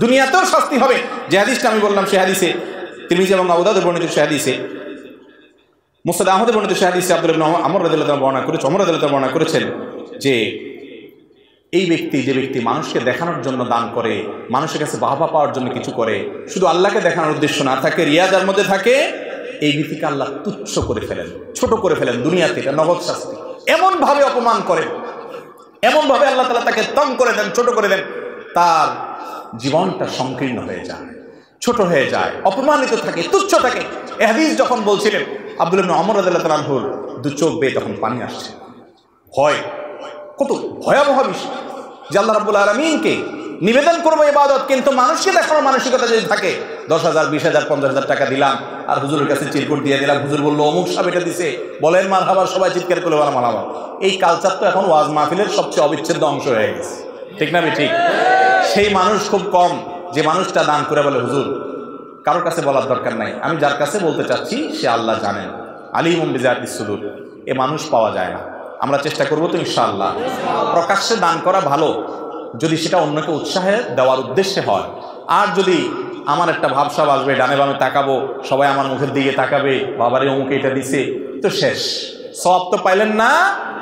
দুনিয়াতেও শাস্তি হবে। যে হাদিসটা আমি বললাম, সে হাদিসে তিরমিজি এবং আবু দাউদ বর্ণিত, সে হাদিসে মুসনাদ আহমদ বর্ণিত, সে হাদিসে আব্দুল্লাহ ইবনে আমর রাদিয়াল্লাহু তাআলা বর্ণনা করেছেন, ওমর রাদিয়াল্লাহু তাআলা বর্ণনা করেছেন যে এই ব্যক্তি, যে ব্যক্তি মানুষকে দেখানোর জন্য দান করে, মানুষের কাছে বাহবা পাওয়ার জন্য কিছু করে, শুধু আল্লাহকে দেখানোর উদ্দেশ্য না থাকে, রিয়া যার মধ্যে থাকে, এই ব্যক্তিকে আল্লাহ তুচ্ছ করে ফেলেন, ছোট করে ফেলেন দুনিয়াতে, এটা নগদ শাস্তি। এমন ভাবে অপমান করেন, এমন ভাবে আল্লাহ তাআলা তাকে তং করে দেন, ছোট করে দেন, তার জীবনটা সংকীর্ণ হয়ে যায়। ছোট হয়ে যায়, অপমানিত থাকে, তুচ্ছ থাকে। এই হাদিস যখন বলছিলেন আব্দুল্লাহ ইবনে ওমর রাদিয়াল্লাহু তাআলা আনহুর দু চোখ বেয়ে তখন পানি আসছে। ভয়, কত ভয়াবহ বিষয় যে আল্লাহ রাব্বুল আলামিনকে নিবেদন করবো ইবাদত, কিন্তু মানুষকে দেখানোর মানসিকতা যদি থাকে 10,000, 20,000, 50,000 টাকা দিলাম আর হুজুরের কাছে চিরকুট দিয়ে দিলাম, হুজুর বললো অমুক সাহেব এটা দিছে, বলেন মারহাবা, সবাই চিৎকার করে বলা মারহাবা। এই কালচার তো এখন ওয়াজ মাহফিলের সবচেয়ে অবিচ্ছেদ্য অংশ হয়ে গেছে, ঠিক না? ঠিক। সেই মানুষ খুব কম যে মানুষটা দান করে বলে হুজুর কারোর কাছে বলার দরকার নাই, আমি যার কাছে বলতে চাচ্ছি সে আল্লাহ জানেন, আলিমুম বিযাতিস সুদূর। এ মানুষ পাওয়া যায় না। আমরা চেষ্টা করবো তো ইনশাআল্লাহ। প্রকাশ্যে দান করা ভালো যদি সেটা অন্যকে উৎসাহে দেওয়ার উদ্দেশ্যে হয়। আর যদি আমার একটা ভাবসাব আসবে, ডানে বামে তাকাবো, সবাই আমার মুখের দিকে তাকাবে, বাবারে অমুকে এটা দিছে, তো শেষ, সওয়াব তো পাইলেন না,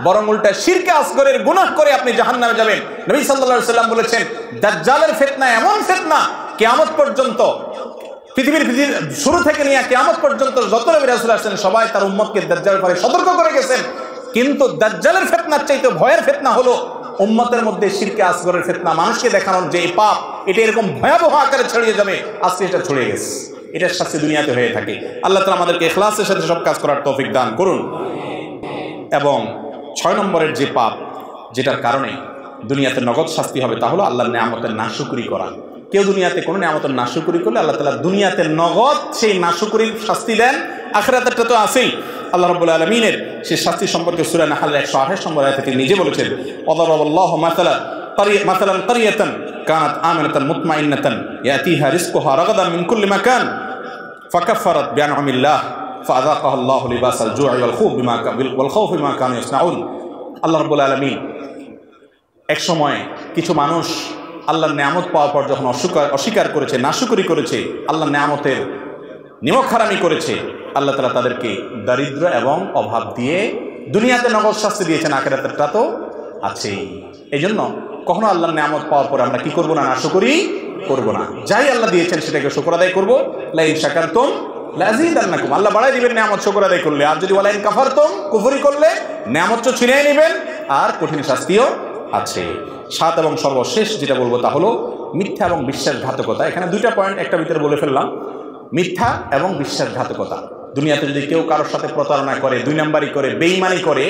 বরং উল্টা শিরকে আসগরের গুনাহ করে আপনি জাহান্নামে যাবেন। নবী সাল্লাল্লাহু আলাইহি সাল্লাম বলেছেন দাজ্জালের ফিতনা এমন ফিতনা কিয়ামত পর্যন্ত, পৃথিবীর শুরু থেকে নিয়ে কিয়ামত পর্যন্ত যত নবী রাসূল আছেন সবাই তার উম্মতকে দাজ্জালের ব্যাপারে সতর্ক করে গেছেন। কিন্তু দাজ্জালের ফিতনার চাইতে ভয়ের ফিতনা হলো উম্মতের মধ্যে শিরকে আসগরের ফিতনা, মানুষকে দেখানোর যে পাপ এটা এরকম ভয়াবহ আকারে ছড়িয়ে যাবে, আজকে এটা ছড়িয়ে গেছে। এটার শাস্তি দুনিয়াতে হয়ে থাকে। আল্লাহ তাআলা আমাদেরকে ইখলাসের সাথে সব কাজ করার তৌফিক দান করুন। এবং 6 নম্বরের যে পাপ যেটার কারণে দুনিয়াতে নগদ শাস্তি হবে তা হলো আল্লাহর নিয়ামতের নাশুকরি করা। কেউ দুনিয়াতে কোনো নিয়ামতের নাশুকরি করলে আল্লাহ তাআলা দুনিয়াতে নগদ সেই নাশুকরির শাস্তি দেন, আখিরাতেরটা তো আছেই। আল্লাহ রাব্বুল আলামিনের সেই শাস্তি সম্পর্কে সূরা নাহলের 128 নম্বর আয়াতে তিনি নিজে বলেছেন ওয়াদারাবাল্লাহু মাসালান কারিয়াতান কানাত আমানাতান মুতমাইন্নাতান ইয়াতিহা রিজকুহা রাগাদান মিন কুল্লি মাকান ফাকাফফারাত বিআনআমিল্লাহ ফাযাকাহা আল্লাহু লিবাসাল জু'i ওয়াল খাউফি বিমা কানু ইয়াসনাউন। আল্লাহ রাব্বুল আলামিন এক সময় কিছু মানুষ আল্লাহর নিয়ামত পাওয়ার পর যখন অস্বীকার করেছে, নাশুকরি করেছে, আল্লাহর নিয়ামতের নিমকহারামি করেছে, আল্লাহ তাআলা তাদেরকে দারিদ্র এবং অভাব দিয়ে দুনিয়াতে নগদ শাস্তি দিয়েছেন, আখিরাতেরটা তো আছেই। এই জন্য কখনো আল্লাহর নিয়ামত পাওয়ার পর আমরা কি করবো না, নাশুকরি করবো না। যাই আল্লাহ দিয়েছেন সেটাকে শুকর আদায় করবো। লাইন শাকারতুম লাযীদান্নাকুম, আল্লাহ বাড়াই দিবেন নিয়ামত শুকর আদায় করলে। আর যদি ওয়ালাইন কাফারতুম, কুফরি করলে নিয়ামত তো ছিনিয়ে নেবেন আর কঠিন শাস্তিও আছে। 7 এবং সর্বশেষ যেটা বলবো তা হলো মিথ্যা এবং বিশ্বাসঘাতকতা। এখানে 2টা পয়েন্ট একটা ভিতরে বলে ফেললাম, মিথ্যা এবং বিশ্বাসঘাতকতা। দুনিয়াতে যদি কেউ কারোর সাথে প্রতারণা করে, 2 নাম্বারি করে, বেঈমানি করে,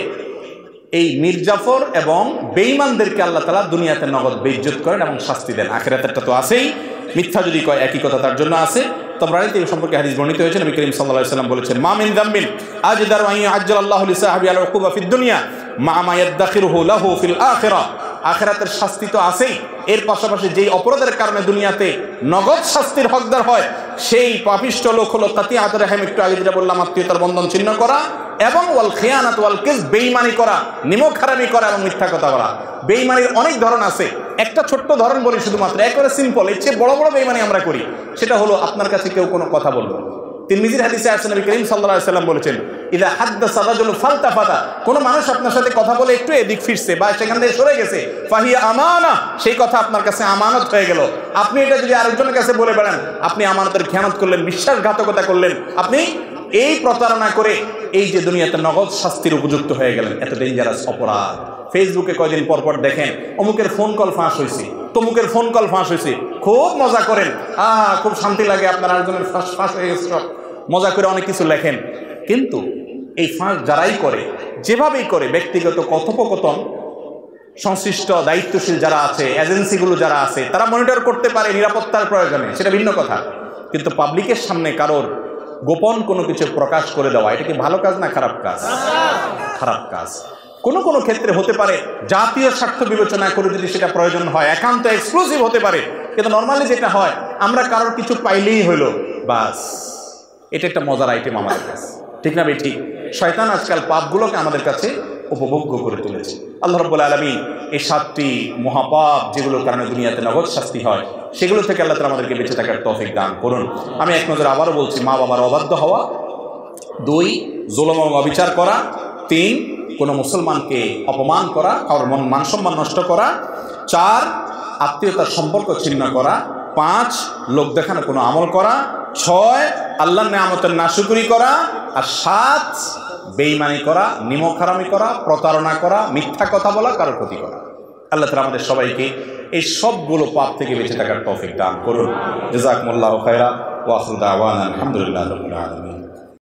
এই মির্জাফর এবং বেঈমানদেরকে আল্লাহ তাআলা দুনিয়াতে নগদ বেইজ্জত করেন এবং শাস্তি দেন, আখিরাতেরটা তো আছেই। মিথ্যা যদি কয় একই কথা তার জন্য আছে। তাবরানীতে এই সম্পর্কে হাদিস বর্ণিত হয়েছে, নবী করিম সাল্লাল্লাহু আলাইহি ওয়াসাল্লাম বলেছেন মা মিন যামবিন আজদারু আন ইয়াজ্জালাল্লাহু লিসাহাবি আল উকুবা ফিদ দুনিয়া মা মা ইয়াদাখিরুহু লাহু ফিল আখিরাহ। আখিরাতের শাস্তি তো আছেই, এর পাশাপাশি যেই অপরাধের কারণে দুনিয়াতে নগদ শাস্তির হকদার হয় সেই পাপিষ্ঠ লোক হলো কাতিআতুর রাহিম, একটু আগে যেটা বললাম আত্মীয়তার বন্ধন ছিন্ন করা, এবং ওয়াল খিয়ানাত ওয়াল কিযব, বেঈমানি করা, নিমকহারামি করা এবং মিথ্যা কথা বলা। বেঈমানির অনেক ধরন আছে, একটা ছোট্ট ধরন বলি শুধুমাত্র, একেবারে সিম্পল। এর চেয়ে বড় বড় বেঈমানি আমরা করি, সেটা হলো আপনার কাছে কেউ কোনো কথা বললো। তিরমিজির হাদিসে আছে নবী করিম সাল্লাল্লাহু আলাইহি ওয়াসাল্লাম বলেছেন ইযা হাদাসা রাজুলু ফালতাফাতা, কোন মানুষ আপনার সাথে কথা বলে একটু এদিক ফিরছে বা সেখান থেকে সরে গেছে, ফাহিয়া আমানা, সেই কথা আপনার কাছে আমানত হয়ে গেল। আপনি এটা যদি আরেকজনের কাছে বলে বেড়ান, আপনি আমানতের খেয়ানত করলেন, বিশ্বাসঘাতকতা করলেন, আপনি এই প্রতারণা করে এই যে দুনিয়াতে নগদ শাস্তির উপযুক্ত হয়ে গেলেন। এত ডেঞ্জারাস অপরাধ। ফেসবুকে কয়দিন পর পর দেখেন অমুকের ফোন কল ফাঁস হয়েছে, তমুকের ফোন কল ফাঁস হয়েছে, খুব মজা করেন, খুব শান্তি লাগে, আপনার আরেকজনের ফাঁস হয়ে গেছে, সব মজা করে অনেক কিছু লেখেন। কিন্তু এই ফাঁস যারাই করে, যেভাবেই করে, ব্যক্তিগত কথোপকথন সংশ্লিষ্ট দায়িত্বশীল যারা আছে, এজেন্সিগুলো যারা আছে, তারা মনিটর করতে পারে নিরাপত্তার প্রয়োজনে, সেটা ভিন্ন কথা। কিন্তু পাবলিকের সামনে কারোর গোপন কোনো কিছু প্রকাশ করে দেওয়া, এটা কি ভালো কাজ না খারাপ কাজ? খারাপ কাজ। কোনো কোনো ক্ষেত্রে হতে পারে জাতীয় স্বার্থ বিবেচনা করে যদি সেটা প্রয়োজন হয়, একান্ত এক্সক্লুসিভ হতে পারে। কিন্তু নর্মালি যেটা হয়, আমরা কারোর কিছু পাইলেই হলো বাস, এটা একটা মজার আইটেম আমাদের কাছে, ঠিক না ভাই? ঠিক। শয়তান আজকাল পাপগুলোকে আমাদের কাছে উপভোগ্য করে তুলেছে। আল্লাহ রাব্বুল আলামিন এই 7টি মহাপাপ যেগুলোর কারণে দুনিয়াতে নগদ শাস্তি হয়, সেগুলো থেকে আল্লাহ তাআলা আমাদেরকে বেঁচে থাকার তৌফিক দান করুন। আমি এক নজরে আবারও বলছি, মা বাবার অবাধ্য হওয়া, 2 জুলুম এবং অবিচার করা, 3 কোনো মুসলমানকে অপমান করা, কারোর মান সম্মান নষ্ট করা, 4 আত্মীয়তার সম্পর্ক ছিন্ন করা, 5 লোক দেখানো কোনো আমল করা, 6 আল্লাহর নিয়ামতের নাশুকরি করা, আর 7 বেঈমানি করা, নিমকহারামি করা, প্রতারণা করা, মিথ্যা কথা বলা, কারোর ক্ষতি করা। আল্লাহ তাআলা আমাদের সবাইকে এই সবগুলো পাপ থেকে বেঁচে থাকার তৌফিক দান করুন। জাযাকুমুল্লাহু খায়রা ওয়া আখিরু দাওয়ানা আলহামদুলিল্লাহি রাব্বিল আলামিন।